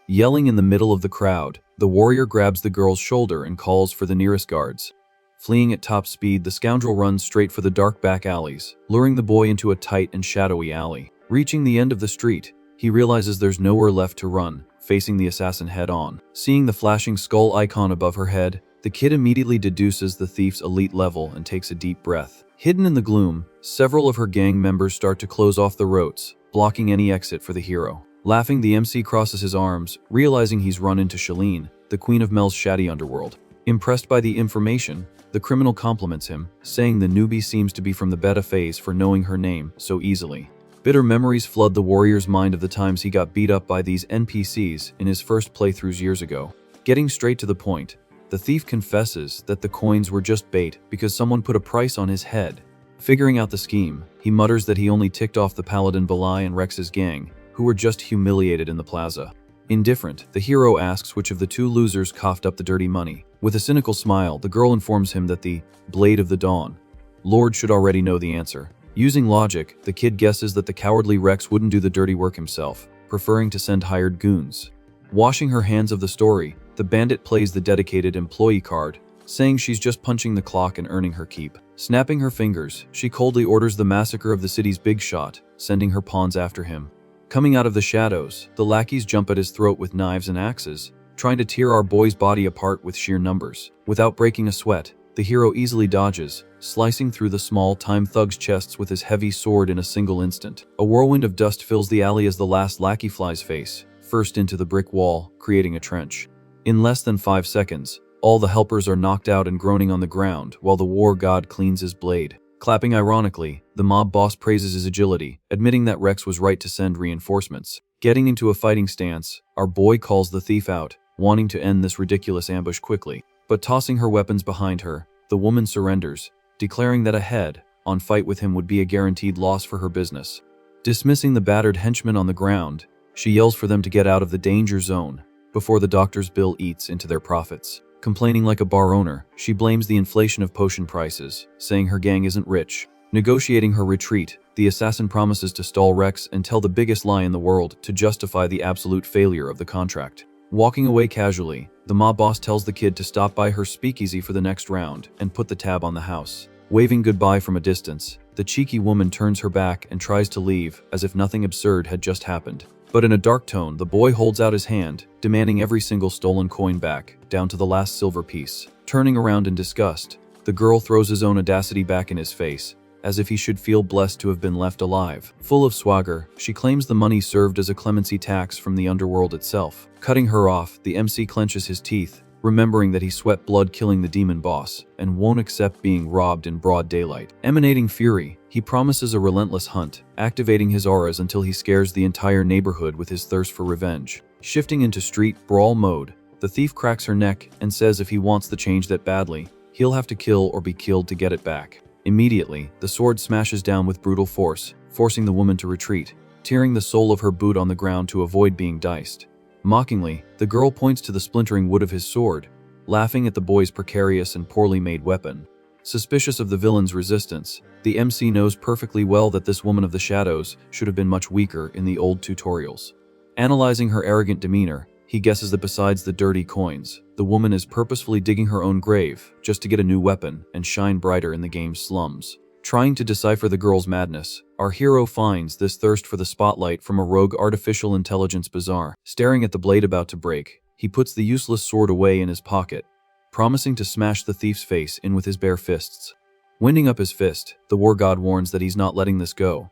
Yelling in the middle of the crowd, the warrior grabs the girl's shoulder and calls for the nearest guards. Fleeing at top speed, the scoundrel runs straight for the dark back alleys, luring the boy into a tight and shadowy alley. Reaching the end of the street, he realizes there's nowhere left to run, facing the assassin head-on. Seeing the flashing skull icon above her head, the kid immediately deduces the thief's elite level and takes a deep breath. Hidden in the gloom, several of her gang members start to close off the roads, blocking any exit for the hero. Laughing, the MC crosses his arms, realizing he's run into Shalene, the queen of Mel's shady underworld. Impressed by the information, the criminal compliments him, saying the newbie seems to be from the beta phase for knowing her name so easily. Bitter memories flood the warrior's mind of the times he got beat up by these NPCs in his first playthroughs years ago. Getting straight to the point, the thief confesses that the coins were just bait because someone put a price on his head. Figuring out the scheme, he mutters that he only ticked off the paladin Balai and Rex's gang, who were just humiliated in the plaza. Indifferent, the hero asks which of the two losers coughed up the dirty money. With a cynical smile, the girl informs him that the Blade of the Dawn Lord should already know the answer. Using logic, the kid guesses that the cowardly Rex wouldn't do the dirty work himself, preferring to send hired goons. Washing her hands of the story, the bandit plays the dedicated employee card, saying she's just punching the clock and earning her keep. Snapping her fingers, she coldly orders the massacre of the city's big shot, sending her pawns after him. Coming out of the shadows, the lackeys jump at his throat with knives and axes, trying to tear our boy's body apart with sheer numbers. Without breaking a sweat, the hero easily dodges, slicing through the small-time thug's chests with his heavy sword in a single instant. A whirlwind of dust fills the alley as the last lackey flies face first into the brick wall, creating a trench. In less than 5 seconds, all the helpers are knocked out and groaning on the ground while the war god cleans his blade. Clapping ironically, the mob boss praises his agility, admitting that Rex was right to send reinforcements. Getting into a fighting stance, our boy calls the thief out, wanting to end this ridiculous ambush quickly. But tossing her weapons behind her, the woman surrenders, declaring that a head-on fight with him would be a guaranteed loss for her business. Dismissing the battered henchmen on the ground, she yells for them to get out of the danger zone before the doctor's bill eats into their profits. Complaining like a bar owner, she blames the inflation of potion prices, saying her gang isn't rich. Negotiating her retreat, the assassin promises to stall Rex and tell the biggest lie in the world to justify the absolute failure of the contract. Walking away casually, the mob boss tells the kid to stop by her speakeasy for the next round and put the tab on the house. Waving goodbye from a distance, the cheeky woman turns her back and tries to leave as if nothing absurd had just happened. But in a dark tone, the boy holds out his hand, demanding every single stolen coin back, down to the last silver piece. Turning around in disgust, the girl throws his own audacity back in his face, as if he should feel blessed to have been left alive. Full of swagger, she claims the money served as a clemency tax from the underworld itself. Cutting her off, the MC clenches his teeth, remembering that he sweat blood killing the demon boss, and won't accept being robbed in broad daylight. Emanating fury, he promises a relentless hunt, activating his auras until he scares the entire neighborhood with his thirst for revenge. Shifting into street brawl mode, the thief cracks her neck and says if he wants the change that badly, he'll have to kill or be killed to get it back. Immediately, the sword smashes down with brutal force, forcing the woman to retreat, tearing the sole of her boot on the ground to avoid being diced. Mockingly, the girl points to the splintering wood of his sword, laughing at the boy's precarious and poorly made weapon. Suspicious of the villain's resistance, the MC knows perfectly well that this woman of the shadows should have been much weaker in the old tutorials. Analyzing her arrogant demeanor, he guesses that besides the dirty coins, the woman is purposefully digging her own grave just to get a new weapon and shine brighter in the game's slums. Trying to decipher the girl's madness, our hero finds this thirst for the spotlight from a rogue artificial intelligence bazaar. Staring at the blade about to break, he puts the useless sword away in his pocket, promising to smash the thief's face in with his bare fists. Winding up his fist, the war god warns that he's not letting this go,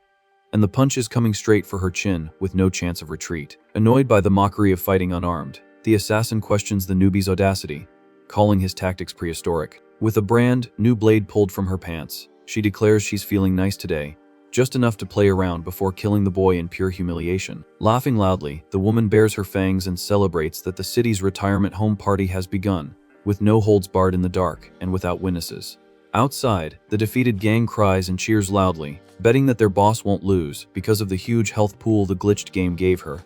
and the punch is coming straight for her chin with no chance of retreat. Annoyed by the mockery of fighting unarmed, the assassin questions the newbie's audacity, calling his tactics prehistoric. With a brand new blade pulled from her pants, she declares she's feeling nice today, just enough to play around before killing the boy in pure humiliation. Laughing loudly, the woman bares her fangs and celebrates that the city's retirement home party has begun, with no holds barred in the dark and without witnesses. Outside, the defeated gang cries and cheers loudly, betting that their boss won't lose because of the huge health pool the glitched game gave her.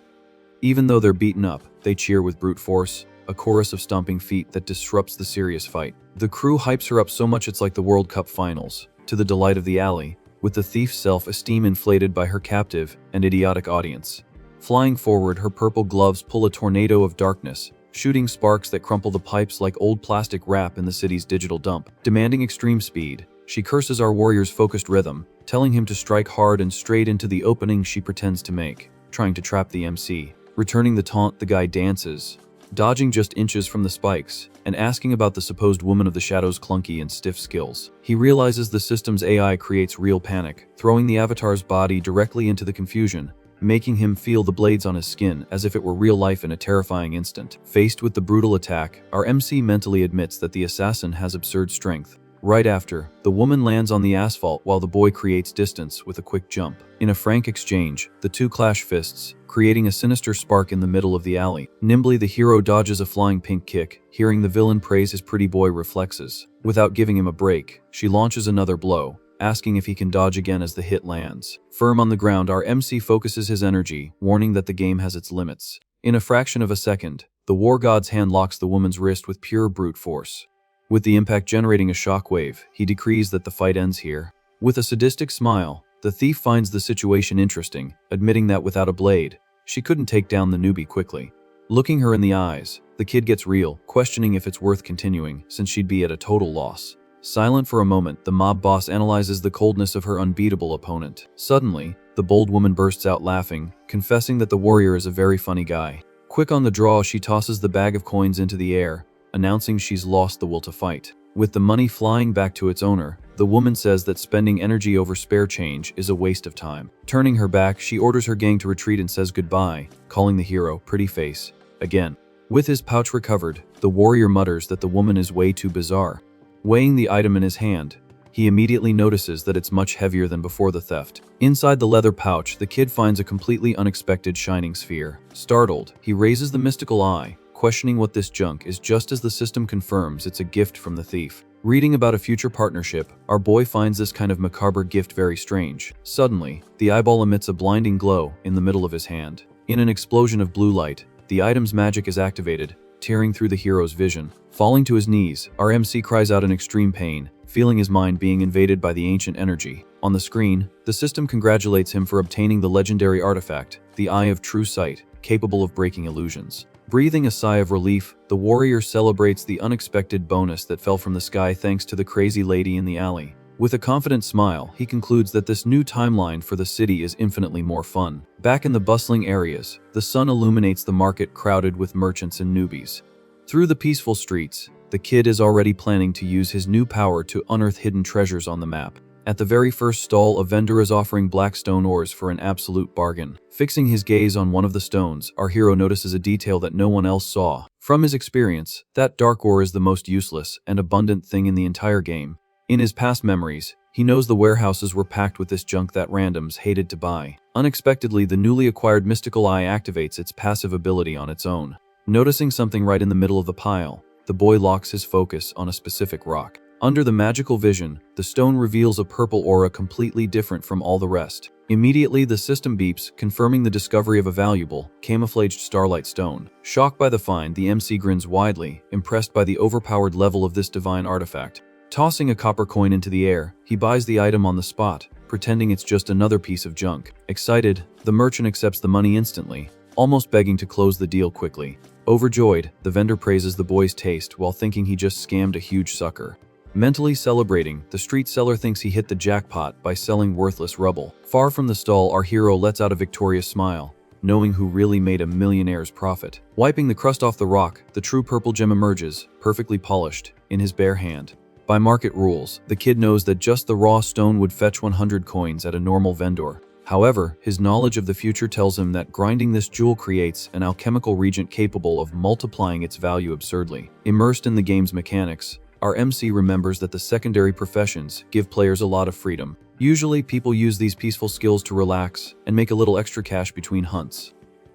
Even though they're beaten up, they cheer with brute force, a chorus of stomping feet that disrupts the serious fight. The crew hypes her up so much it's like the World Cup finals, to the delight of the alley, with the thief's self-esteem inflated by her captive and idiotic audience. Flying forward, her purple gloves pull a tornado of darkness, shooting sparks that crumple the pipes like old plastic wrap in the city's digital dump. Demanding extreme speed, she curses our warrior's focused rhythm, telling him to strike hard and straight into the opening she pretends to make, trying to trap the MC. Returning the taunt, the guy dances, dodging just inches from the spikes, and asking about the supposed woman of the shadows' clunky and stiff skills. He realizes the system's AI creates real panic, throwing the avatar's body directly into the confusion, making him feel the blades on his skin as if it were real life in a terrifying instant. Faced with the brutal attack, our MC mentally admits that the assassin has absurd strength. Right after, the woman lands on the asphalt while the boy creates distance with a quick jump. In a frank exchange, the two clash fists, creating a sinister spark in the middle of the alley. Nimbly, the hero dodges a flying pink kick, hearing the villain praise his pretty boy reflexes. Without giving him a break, she launches another blow, asking if he can dodge again as the hit lands. Firm on the ground, our MC focuses his energy, warning that the game has its limits. In a fraction of a second, the war god's hand locks the woman's wrist with pure brute force. With the impact generating a shockwave, he decrees that the fight ends here. With a sadistic smile, the thief finds the situation interesting, admitting that without a blade, she couldn't take down the newbie quickly. Looking her in the eyes, the kid gets real, questioning if it's worth continuing, since she'd be at a total loss. Silent for a moment, the mob boss analyzes the coldness of her unbeatable opponent. Suddenly, the bold woman bursts out laughing, confessing that the warrior is a very funny guy. Quick on the draw, she tosses the bag of coins into the air, announcing she's lost the will to fight. With the money flying back to its owner, the woman says that spending energy over spare change is a waste of time. Turning her back, she orders her gang to retreat and says goodbye, calling the hero pretty face again. With his pouch recovered, the warrior mutters that the woman is way too bizarre. Weighing the item in his hand, he immediately notices that it's much heavier than before the theft. Inside the leather pouch, the kid finds a completely unexpected shining sphere. Startled, he raises the mystical eye, questioning what this junk is just as the system confirms it's a gift from the thief. Reading about a future partnership, our boy finds this kind of macabre gift very strange. Suddenly, the eyeball emits a blinding glow in the middle of his hand. In an explosion of blue light, the item's magic is activated, tearing through the hero's vision. Falling to his knees, our MC cries out in extreme pain, feeling his mind being invaded by the ancient energy. On the screen, the system congratulates him for obtaining the legendary artifact, the Eye of True Sight, capable of breaking illusions. Breathing a sigh of relief, the warrior celebrates the unexpected bonus that fell from the sky thanks to the crazy lady in the alley. With a confident smile, he concludes that this new timeline for the city is infinitely more fun. Back in the bustling areas, the sun illuminates the market crowded with merchants and newbies. Through the peaceful streets, the kid is already planning to use his new power to unearth hidden treasures on the map. At the very first stall, a vendor is offering black stone ores for an absolute bargain. Fixing his gaze on one of the stones, our hero notices a detail that no one else saw. From his experience, that dark ore is the most useless and abundant thing in the entire game. In his past memories, he knows the warehouses were packed with this junk that randoms hated to buy. Unexpectedly, the newly acquired mystical eye activates its passive ability on its own. Noticing something right in the middle of the pile, the boy locks his focus on a specific rock. Under the magical vision, the stone reveals a purple aura completely different from all the rest. Immediately, the system beeps, confirming the discovery of a valuable, camouflaged starlight stone. Shocked by the find, the MC grins widely, impressed by the overpowered level of this divine artifact. Tossing a copper coin into the air, he buys the item on the spot, pretending it's just another piece of junk. Excited, the merchant accepts the money instantly, almost begging to close the deal quickly. Overjoyed, the vendor praises the boy's taste while thinking he just scammed a huge sucker. Mentally celebrating, the street seller thinks he hit the jackpot by selling worthless rubble. Far from the stall, our hero lets out a victorious smile, knowing who really made a millionaire's profit. Wiping the crust off the rock, the true purple gem emerges, perfectly polished, in his bare hand. By market rules, the kid knows that just the raw stone would fetch 100 coins at a normal vendor. However, his knowledge of the future tells him that grinding this jewel creates an alchemical reagent capable of multiplying its value absurdly. Immersed in the game's mechanics, our MC remembers that the secondary professions give players a lot of freedom. Usually, people use these peaceful skills to relax and make a little extra cash between hunts.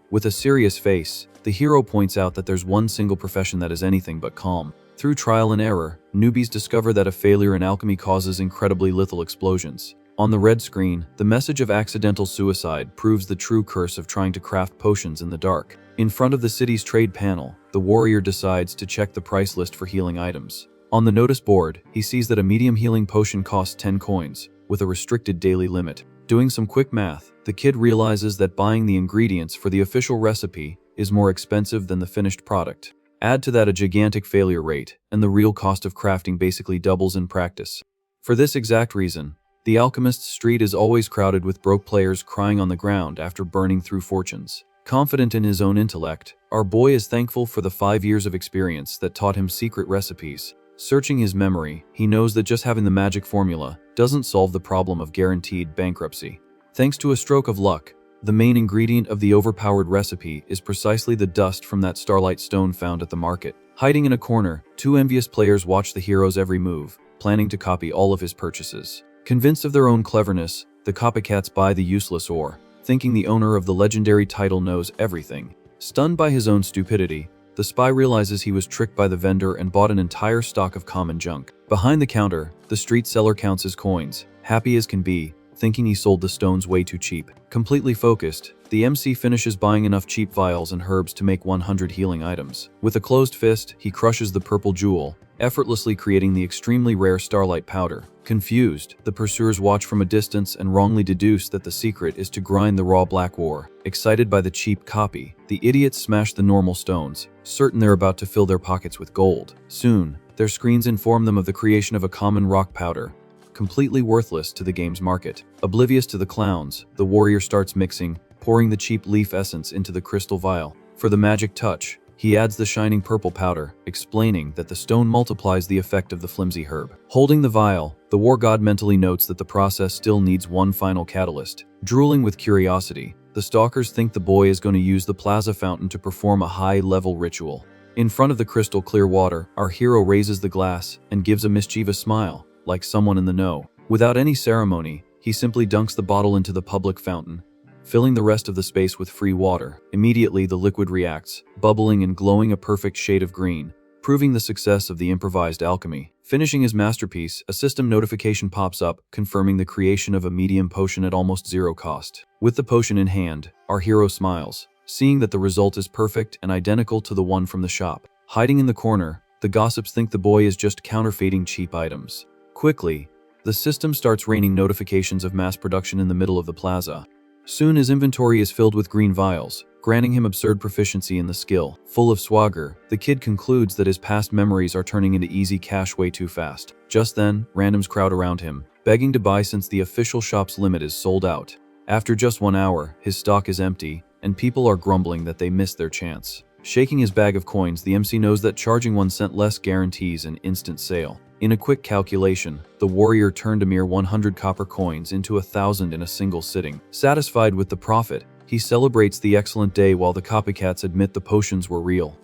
With a serious face, the hero points out that there's one single profession that is anything but calm. Through trial and error, newbies discover that a failure in alchemy causes incredibly lethal explosions. On the red screen, the message of accidental suicide proves the true curse of trying to craft potions in the dark. In front of the city's trade panel, the warrior decides to check the price list for healing items. On the notice board, he sees that a medium healing potion costs 10 coins, with a restricted daily limit. Doing some quick math, the kid realizes that buying the ingredients for the official recipe is more expensive than the finished product. Add to that a gigantic failure rate, and the real cost of crafting basically doubles in practice. For this exact reason, the alchemist's street is always crowded with broke players crying on the ground after burning through fortunes. Confident in his own intellect, our boy is thankful for the 5 years of experience that taught him secret recipes. Searching his memory, he knows that just having the magic formula doesn't solve the problem of guaranteed bankruptcy. Thanks to a stroke of luck, the main ingredient of the overpowered recipe is precisely the dust from that starlight stone found at the market. Hiding in a corner, two envious players watch the hero's every move, planning to copy all of his purchases. Convinced of their own cleverness, the copycats buy the useless ore, thinking the owner of the legendary title knows everything. Stunned by his own stupidity, the spy realizes he was tricked by the vendor and bought an entire stock of common junk. Behind the counter, the street seller counts his coins, happy as can be, thinking he sold the stones way too cheap. Completely focused, the MC finishes buying enough cheap vials and herbs to make 100 healing items. With a closed fist, he crushes the purple jewel, effortlessly creating the extremely rare starlight powder. Confused, the pursuers watch from a distance and wrongly deduce that the secret is to grind the raw black ore. Excited by the cheap copy, the idiots smash the normal stones, certain they're about to fill their pockets with gold. Soon, their screens inform them of the creation of a common rock powder, completely worthless to the game's market. Oblivious to the clowns, the warrior starts mixing, pouring the cheap leaf essence into the crystal vial. For the magic touch, he adds the shining purple powder, explaining that the stone multiplies the effect of the flimsy herb. Holding the vial, the war god mentally notes that the process still needs one final catalyst. Drooling with curiosity, the stalkers think the boy is going to use the plaza fountain to perform a high-level ritual. In front of the crystal clear water, our hero raises the glass and gives a mischievous smile, like someone in the know. Without any ceremony, he simply dunks the bottle into the public fountain, filling the rest of the space with free water. Immediately, the liquid reacts, bubbling and glowing a perfect shade of green, proving the success of the improvised alchemy. Finishing his masterpiece, a system notification pops up, confirming the creation of a medium potion at almost zero cost. With the potion in hand, our hero smiles, seeing that the result is perfect and identical to the one from the shop. Hiding in the corner, the gossips think the boy is just counterfeiting cheap items. Quickly, the system starts raining notifications of mass production in the middle of the plaza. Soon his inventory is filled with green vials, granting him absurd proficiency in the skill. Full of swagger, the kid concludes that his past memories are turning into easy cash way too fast. Just then, randoms crowd around him, begging to buy since the official shop's limit is sold out. After just 1 hour, his stock is empty, and people are grumbling that they missed their chance. Shaking his bag of coins, the MC knows that charging 1 cent less guarantees an instant sale. In a quick calculation, the warrior turned a mere 100 copper coins into 1,000 in a single sitting. Satisfied with the profit, he celebrates the excellent day while the copycats admit the potions were real.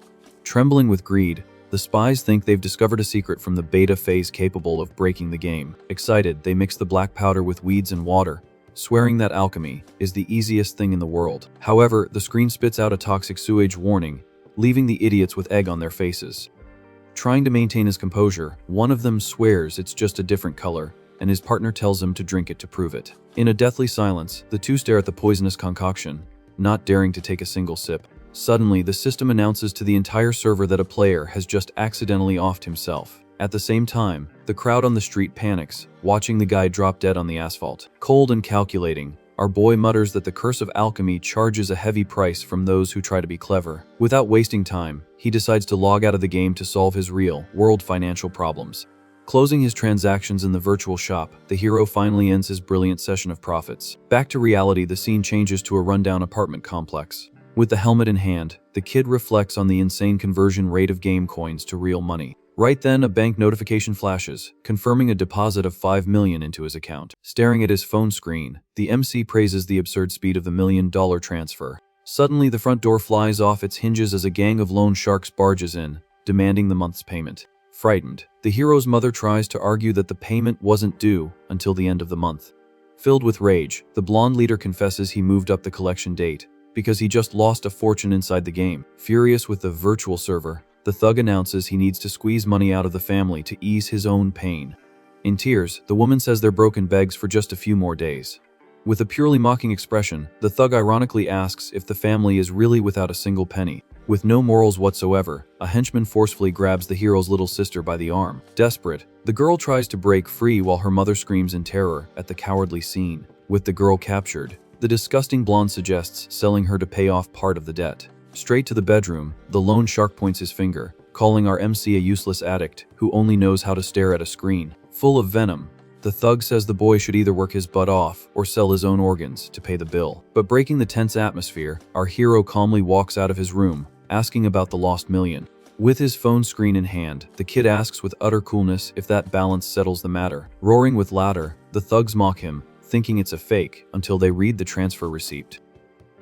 Trembling with greed, the spies think they've discovered a secret from the beta phase capable of breaking the game. Excited, they mix the black powder with weeds and water, swearing that alchemy is the easiest thing in the world. However, the screen spits out a toxic sewage warning, leaving the idiots with egg on their faces. Trying to maintain his composure, one of them swears it's just a different color, and his partner tells him to drink it to prove it. In a deathly silence, the two stare at the poisonous concoction, not daring to take a single sip. Suddenly, the system announces to the entire server that a player has just accidentally offed himself. At the same time, the crowd on the street panics, watching the guy drop dead on the asphalt. Cold and calculating, our boy mutters that the curse of alchemy charges a heavy price from those who try to be clever. Without wasting time, he decides to log out of the game to solve his real-world financial problems. Closing his transactions in the virtual shop, the hero finally ends his brilliant session of profits. Back to reality, the scene changes to a rundown apartment complex. With the helmet in hand, the kid reflects on the insane conversion rate of game coins to real money. Right then, a bank notification flashes, confirming a deposit of 5 million into his account. Staring at his phone screen, the MC praises the absurd speed of the $1 million transfer. Suddenly, the front door flies off its hinges as a gang of loan sharks barges in, demanding the month's payment. Frightened, the hero's mother tries to argue that the payment wasn't due until the end of the month. Filled with rage, the blonde leader confesses he moved up the collection date because he just lost a fortune inside the game. Furious with the virtual server, the thug announces he needs to squeeze money out of the family to ease his own pain. In tears, the woman says they're broken, begs for just a few more days. With a purely mocking expression, the thug ironically asks if the family is really without a single penny. With no morals whatsoever, a henchman forcefully grabs the hero's little sister by the arm. Desperate, the girl tries to break free while her mother screams in terror at the cowardly scene. With the girl captured, the disgusting blonde suggests selling her to pay off part of the debt. Straight to the bedroom, the lone shark points his finger, calling our MC a useless addict who only knows how to stare at a screen. Full of venom, the thug says the boy should either work his butt off or sell his own organs to pay the bill. But breaking the tense atmosphere, our hero calmly walks out of his room, asking about the lost million. With his phone screen in hand, the kid asks with utter coolness if that balance settles the matter. Roaring with laughter, the thugs mock him, thinking it's a fake, until they read the transfer receipt.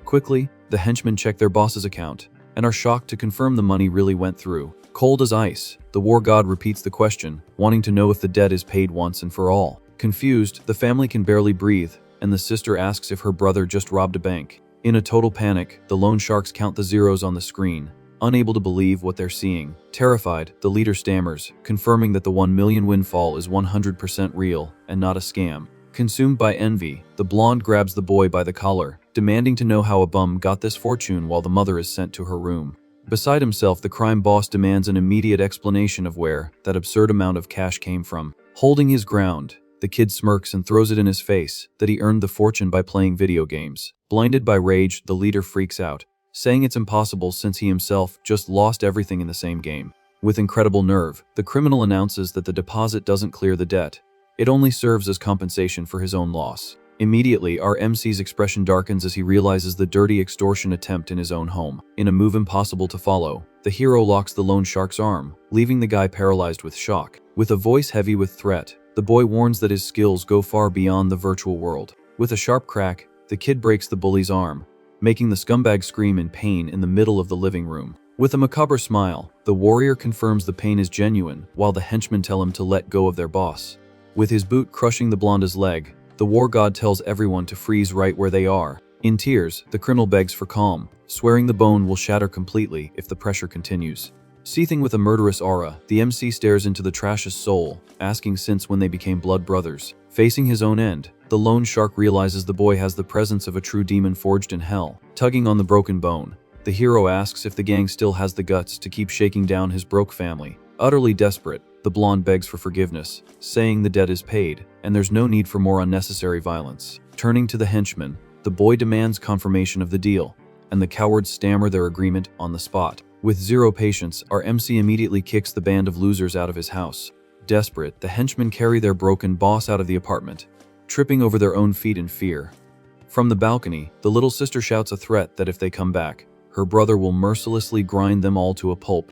Quickly, the henchmen check their boss's account, and are shocked to confirm the money really went through. Cold as ice, the war god repeats the question, wanting to know if the debt is paid once and for all. Confused, the family can barely breathe, and the sister asks if her brother just robbed a bank. In a total panic, the loan sharks count the zeros on the screen, unable to believe what they're seeing. Terrified, the leader stammers, confirming that the 1 million windfall is 100% real and not a scam. Consumed by envy, the blonde grabs the boy by the collar, demanding to know how a bum got this fortune while the mother is sent to her room. Beside himself, the crime boss demands an immediate explanation of where that absurd amount of cash came from. Holding his ground, the kid smirks and throws it in his face that he earned the fortune by playing video games. Blinded by rage, the leader freaks out, saying it's impossible since he himself just lost everything in the same game. With incredible nerve, the criminal announces that the deposit doesn't clear the debt. It only serves as compensation for his own loss. Immediately, our MC's expression darkens as he realizes the dirty extortion attempt in his own home. In a move impossible to follow, the hero locks the loan shark's arm, leaving the guy paralyzed with shock. With a voice heavy with threat, the boy warns that his skills go far beyond the virtual world. With a sharp crack, the kid breaks the bully's arm, making the scumbag scream in pain in the middle of the living room. With a macabre smile, the warrior confirms the pain is genuine, while the henchmen tell him to let go of their boss. With his boot crushing the blonde's leg, the war god tells everyone to freeze right where they are. In tears, the criminal begs for calm, swearing the bone will shatter completely if the pressure continues. Seething with a murderous aura, the MC stares into the trash's soul, asking since when they became blood brothers. Facing his own end, the lone shark realizes the boy has the presence of a true demon forged in hell. Tugging on the broken bone, The hero asks if the gang still has the guts to keep shaking down his broke family. Utterly desperate, the blonde begs for forgiveness, saying the debt is paid, and there's no need for more unnecessary violence. Turning to the henchman, the boy demands confirmation of the deal, and the cowards stammer their agreement on the spot. With zero patience, our MC immediately kicks the band of losers out of his house. Desperate, the henchmen carry their broken boss out of the apartment, tripping over their own feet in fear. From the balcony, the little sister shouts a threat that if they come back, her brother will mercilessly grind them all to a pulp.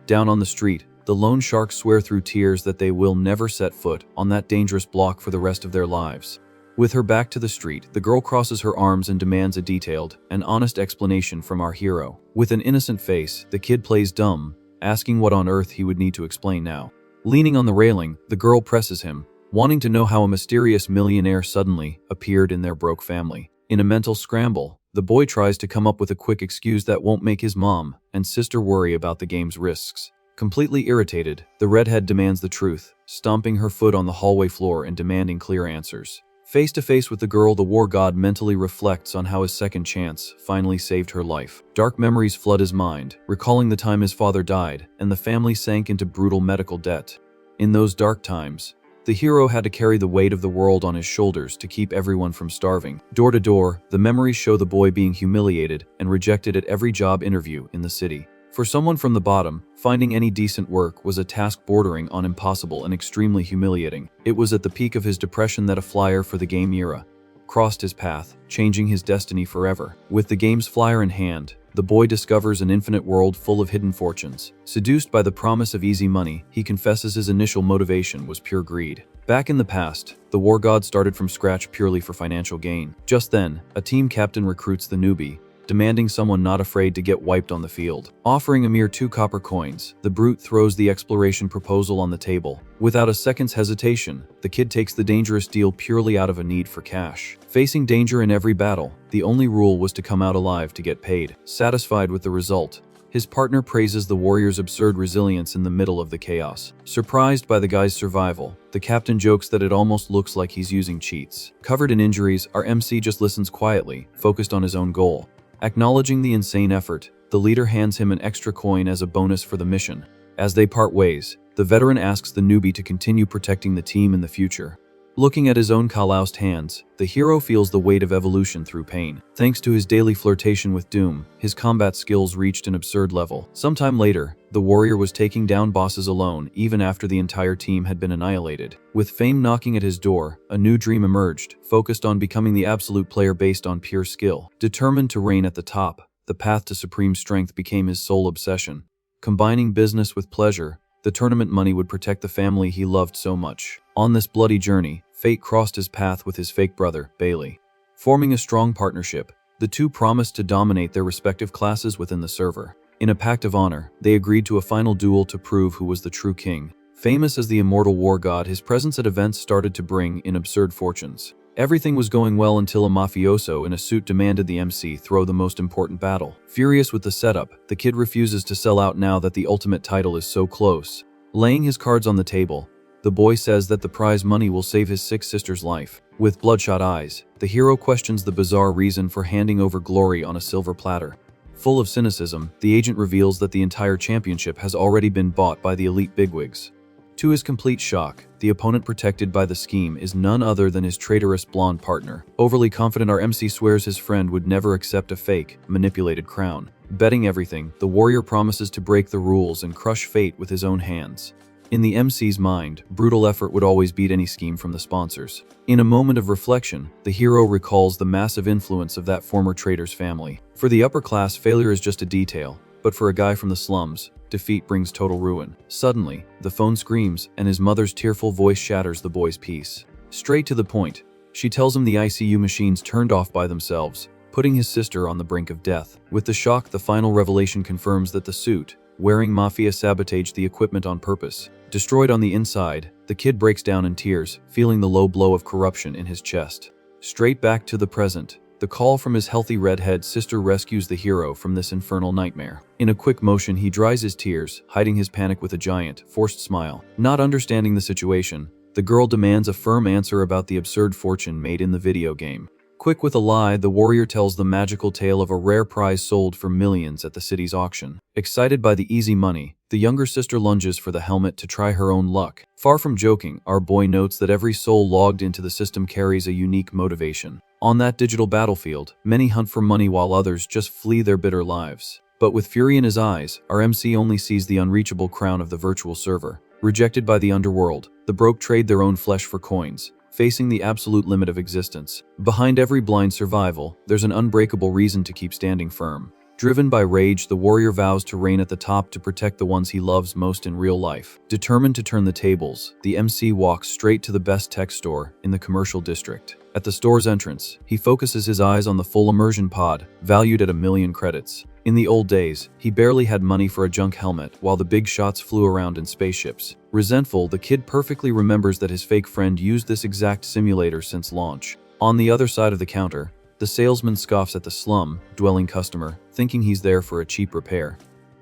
Down on the street, the loan sharks swear through tears that they will never set foot on that dangerous block for the rest of their lives. With her back to the street, the girl crosses her arms and demands a detailed and honest explanation from our hero. With an innocent face, the kid plays dumb, asking what on earth he would need to explain now. Leaning on the railing, the girl presses him, wanting to know how a mysterious millionaire suddenly appeared in their broke family. In a mental scramble, the boy tries to come up with a quick excuse that won't make his mom and sister worry about the game's risks. Completely irritated, the redhead demands the truth, stomping her foot on the hallway floor and demanding clear answers. Face to face with the girl, the war god mentally reflects on how his second chance finally saved her life. Dark memories flood his mind, recalling the time his father died and the family sank into brutal medical debt. In those dark times, the hero had to carry the weight of the world on his shoulders to keep everyone from starving. Door to door, the memories show the boy being humiliated and rejected at every job interview in the city. For someone from the bottom, finding any decent work was a task bordering on impossible and extremely humiliating. It was at the peak of his depression that a flyer for the game era crossed his path, changing his destiny forever. With the game's flyer in hand, the boy discovers an infinite world full of hidden fortunes. Seduced by the promise of easy money, he confesses his initial motivation was pure greed. Back in the past, the war god started from scratch purely for financial gain. Just then, a team captain recruits the newbie, demanding someone not afraid to get wiped on the field. Offering a mere 2 copper coins, the brute throws the exploration proposal on the table. Without a second's hesitation, the kid takes the dangerous deal purely out of a need for cash. Facing danger in every battle, the only rule was to come out alive to get paid. Satisfied with the result, his partner praises the warrior's absurd resilience in the middle of the chaos. Surprised by the guy's survival, the captain jokes that it almost looks like he's using cheats. Covered in injuries, our MC just listens quietly, focused on his own goal. Acknowledging the insane effort, the leader hands him an extra coin as a bonus for the mission. As they part ways, the veteran asks the newbie to continue protecting the team in the future. Looking at his own calloused hands, the hero feels the weight of evolution through pain. Thanks to his daily flirtation with doom, his combat skills reached an absurd level. Sometime later, the warrior was taking down bosses alone even after the entire team had been annihilated. With fame knocking at his door, a new dream emerged, focused on becoming the absolute player based on pure skill. Determined to reign at the top, the path to supreme strength became his sole obsession. Combining business with pleasure, the tournament money would protect the family he loved so much. On this bloody journey, fate crossed his path with his fake brother, Bailey. Forming a strong partnership, the two promised to dominate their respective classes within the server. In a pact of honor, they agreed to a final duel to prove who was the true king. Famous as the immortal war god, his presence at events started to bring in absurd fortunes. Everything was going well until a mafioso in a suit demanded the MC throw the most important battle. Furious with the setup, the kid refuses to sell out now that the ultimate title is so close. Laying his cards on the table, the boy says that the prize money will save his 6 sisters' life. With bloodshot eyes, the hero questions the bizarre reason for handing over glory on a silver platter. Full of cynicism, the agent reveals that the entire championship has already been bought by the elite bigwigs. To his complete shock, the opponent protected by the scheme is none other than his traitorous blonde partner. Overly confident, our MC swears his friend would never accept a fake, manipulated crown. Betting everything, the warrior promises to break the rules and crush fate with his own hands. In the MC's mind, brutal effort would always beat any scheme from the sponsors. In a moment of reflection, the hero recalls the massive influence of that former traitor's family. For the upper class, failure is just a detail, but for a guy from the slums, defeat brings total ruin. Suddenly, the phone screams, and his mother's tearful voice shatters the boy's peace. Straight to the point, she tells him the ICU machines turned off by themselves, putting his sister on the brink of death. With the shock, the final revelation confirms that the suit wearing mafia sabotaged the equipment on purpose. Destroyed on the inside, the kid breaks down in tears, feeling the low blow of corruption in his chest. Straight back to the present, the call from his healthy redhead sister rescues the hero from this infernal nightmare. In a quick motion, he dries his tears, hiding his panic with a giant, forced smile. Not understanding the situation, the girl demands a firm answer about the absurd fortune made in the video game. Quick with a lie, the warrior tells the magical tale of a rare prize sold for millions at the city's auction. Excited by the easy money, the younger sister lunges for the helmet to try her own luck. Far from joking, our boy notes that every soul logged into the system carries a unique motivation. On that digital battlefield, many hunt for money while others just flee their bitter lives. But with fury in his eyes, our MC only sees the unreachable crown of the virtual server. Rejected by the underworld, the broke trade their own flesh for coins, facing the absolute limit of existence. Behind every blind survival, there's an unbreakable reason to keep standing firm. Driven by rage, the warrior vows to reign at the top to protect the ones he loves most in real life. Determined to turn the tables, the MC walks straight to the best tech store in the commercial district. At the store's entrance, he focuses his eyes on the full immersion pod, valued at 1,000,000 credits. In the old days, he barely had money for a junk helmet while the big shots flew around in spaceships. Resentful, the kid perfectly remembers that his fake friend used this exact simulator since launch. On the other side of the counter, the salesman scoffs at the slum-dwelling customer, thinking he's there for a cheap repair.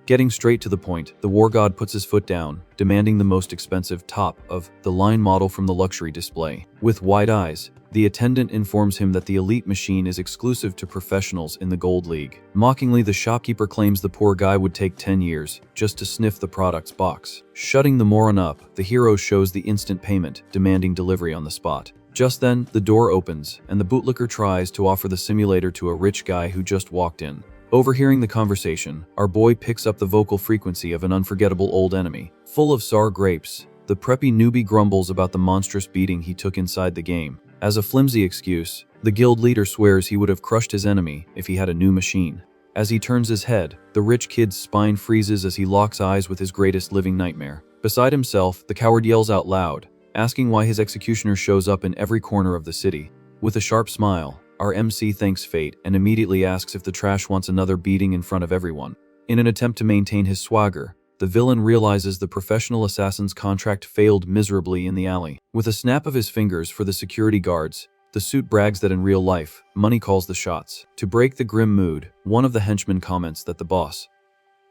Getting straight to the point, the war god puts his foot down, demanding the most expensive top-of-the-line model from the luxury display. With wide eyes, the attendant informs him that the elite machine is exclusive to professionals in the Gold League. Mockingly, the shopkeeper claims the poor guy would take 10 years just to sniff the product's box. Shutting the moron up, the hero shows the instant payment, demanding delivery on the spot. Just then, the door opens, and the bootlicker tries to offer the simulator to a rich guy who just walked in. Overhearing the conversation, our boy picks up the vocal frequency of an unforgettable old enemy. Full of sour grapes, the preppy newbie grumbles about the monstrous beating he took inside the game. As a flimsy excuse, the guild leader swears he would have crushed his enemy if he had a new machine. As he turns his head, the rich kid's spine freezes as he locks eyes with his greatest living nightmare. Beside himself, the coward yells out loud, asking why his executioner shows up in every corner of the city. With a sharp smile, our MC thanks fate and immediately asks if the trash wants another beating in front of everyone. In an attempt to maintain his swagger, the villain realizes the professional assassin's contract failed miserably in the alley. With a snap of his fingers for the security guards, the suit brags that in real life, money calls the shots. To break the grim mood, one of the henchmen comments that the boss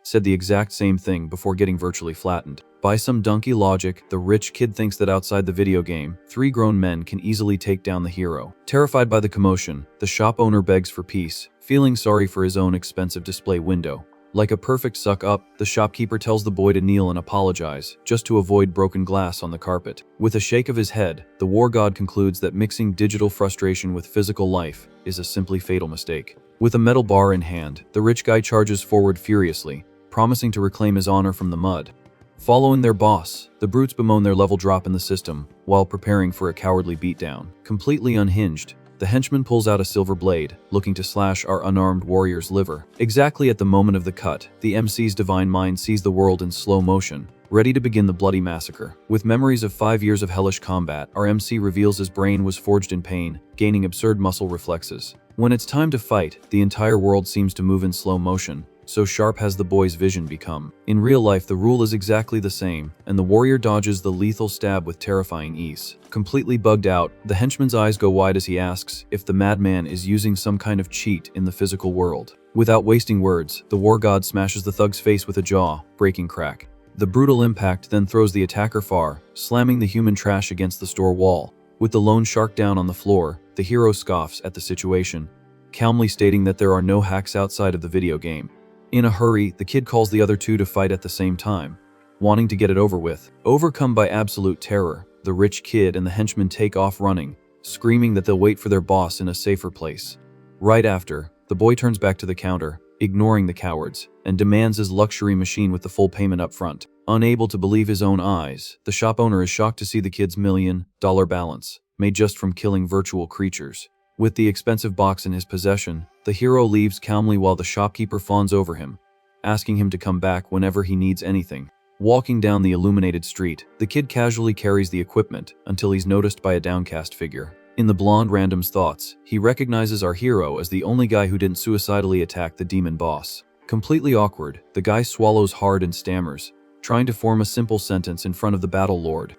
said the exact same thing before getting virtually flattened. By some donkey logic, the rich kid thinks that outside the video game, 3 grown men can easily take down the hero. Terrified by the commotion, the shop owner begs for peace, feeling sorry for his own expensive display window. Like a perfect suck-up, the shopkeeper tells the boy to kneel and apologize, just to avoid broken glass on the carpet. With a shake of his head, the war god concludes that mixing digital frustration with physical life is a simply fatal mistake. With a metal bar in hand, the rich guy charges forward furiously, promising to reclaim his honor from the mud. Following their boss, the brutes bemoan their level drop in the system while preparing for a cowardly beatdown. Completely unhinged, the henchman pulls out a silver blade, looking to slash our unarmed warrior's liver. Exactly at the moment of the cut, the MC's divine mind sees the world in slow motion, ready to begin the bloody massacre. With memories of 5 years of hellish combat, our MC reveals his brain was forged in pain, gaining absurd muscle reflexes. When it's time to fight, the entire world seems to move in slow motion. So sharp has the boy's vision become. In real life, the rule is exactly the same, and the warrior dodges the lethal stab with terrifying ease. Completely bugged out, the henchman's eyes go wide as he asks if the madman is using some kind of cheat in the physical world. Without wasting words, the war god smashes the thug's face with a jaw-breaking crack. The brutal impact then throws the attacker far, slamming the human trash against the store wall. With the lone shark down on the floor, the hero scoffs at the situation, calmly stating that there are no hacks outside of the video game. In a hurry, the kid calls the other two to fight at the same time, wanting to get it over with. Overcome by absolute terror, the rich kid and the henchman take off running, screaming that they'll wait for their boss in a safer place. Right after, the boy turns back to the counter, ignoring the cowards, and demands his luxury machine with the full payment up front. Unable to believe his own eyes, the shop owner is shocked to see the kid's $1 million balance, made just from killing virtual creatures. With the expensive box in his possession, the hero leaves calmly while the shopkeeper fawns over him, asking him to come back whenever he needs anything. Walking down the illuminated street, the kid casually carries the equipment until he's noticed by a downcast figure. In the blonde random's thoughts, he recognizes our hero as the only guy who didn't suicidally attack the demon boss. Completely awkward, the guy swallows hard and stammers, trying to form a simple sentence in front of the battle lord.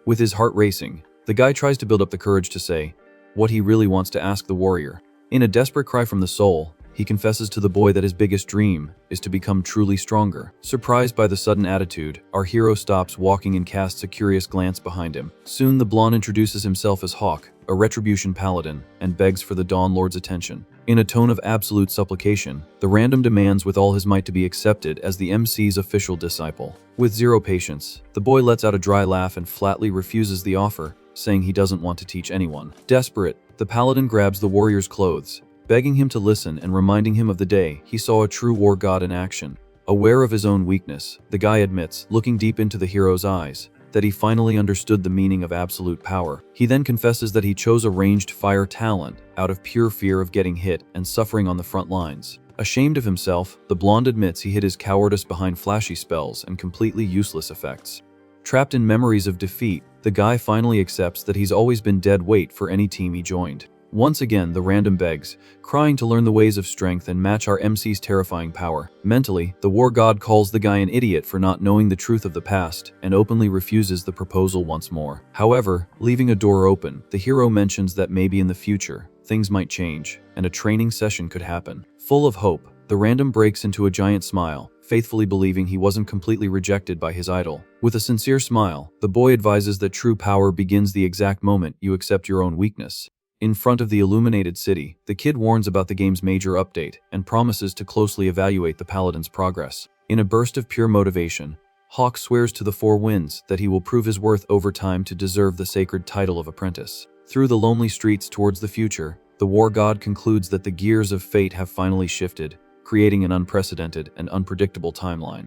With his heart racing, the guy tries to build up the courage to say what he really wants to ask the warrior. In a desperate cry from the soul, he confesses to the boy that his biggest dream is to become truly stronger. Surprised by the sudden attitude, our hero stops walking and casts a curious glance behind him. Soon the blonde introduces himself as Hawk, a retribution paladin, and begs for the Dawn Lord's attention. In a tone of absolute supplication, the random demands with all his might to be accepted as the MC's official disciple. With zero patience, the boy lets out a dry laugh and flatly refuses the offer, saying he doesn't want to teach anyone. Desperate, the paladin grabs the warrior's clothes, begging him to listen and reminding him of the day he saw a true war god in action. Aware of his own weakness, the guy admits, looking deep into the hero's eyes, that he finally understood the meaning of absolute power. He then confesses that he chose a ranged fire talent out of pure fear of getting hit and suffering on the front lines. Ashamed of himself, the blonde admits he hid his cowardice behind flashy spells and completely useless effects. Trapped in memories of defeat, the guy finally accepts that he's always been dead weight for any team he joined. Once again, the random begs, crying to learn the ways of strength and match our MC's terrifying power. Mentally, the war god calls the guy an idiot for not knowing the truth of the past and openly refuses the proposal once more. However, leaving a door open, the hero mentions that maybe in the future, things might change and a training session could happen. Full of hope, the random breaks into a giant smile, faithfully believing he wasn't completely rejected by his idol. With a sincere smile, the boy advises that true power begins the exact moment you accept your own weakness. In front of the illuminated city, the kid warns about the game's major update and promises to closely evaluate the paladin's progress. In a burst of pure motivation, Hawk swears to the four winds that he will prove his worth over time to deserve the sacred title of apprentice. Through the lonely streets towards the future, the war god concludes that the gears of fate have finally shifted, creating an unprecedented and unpredictable timeline.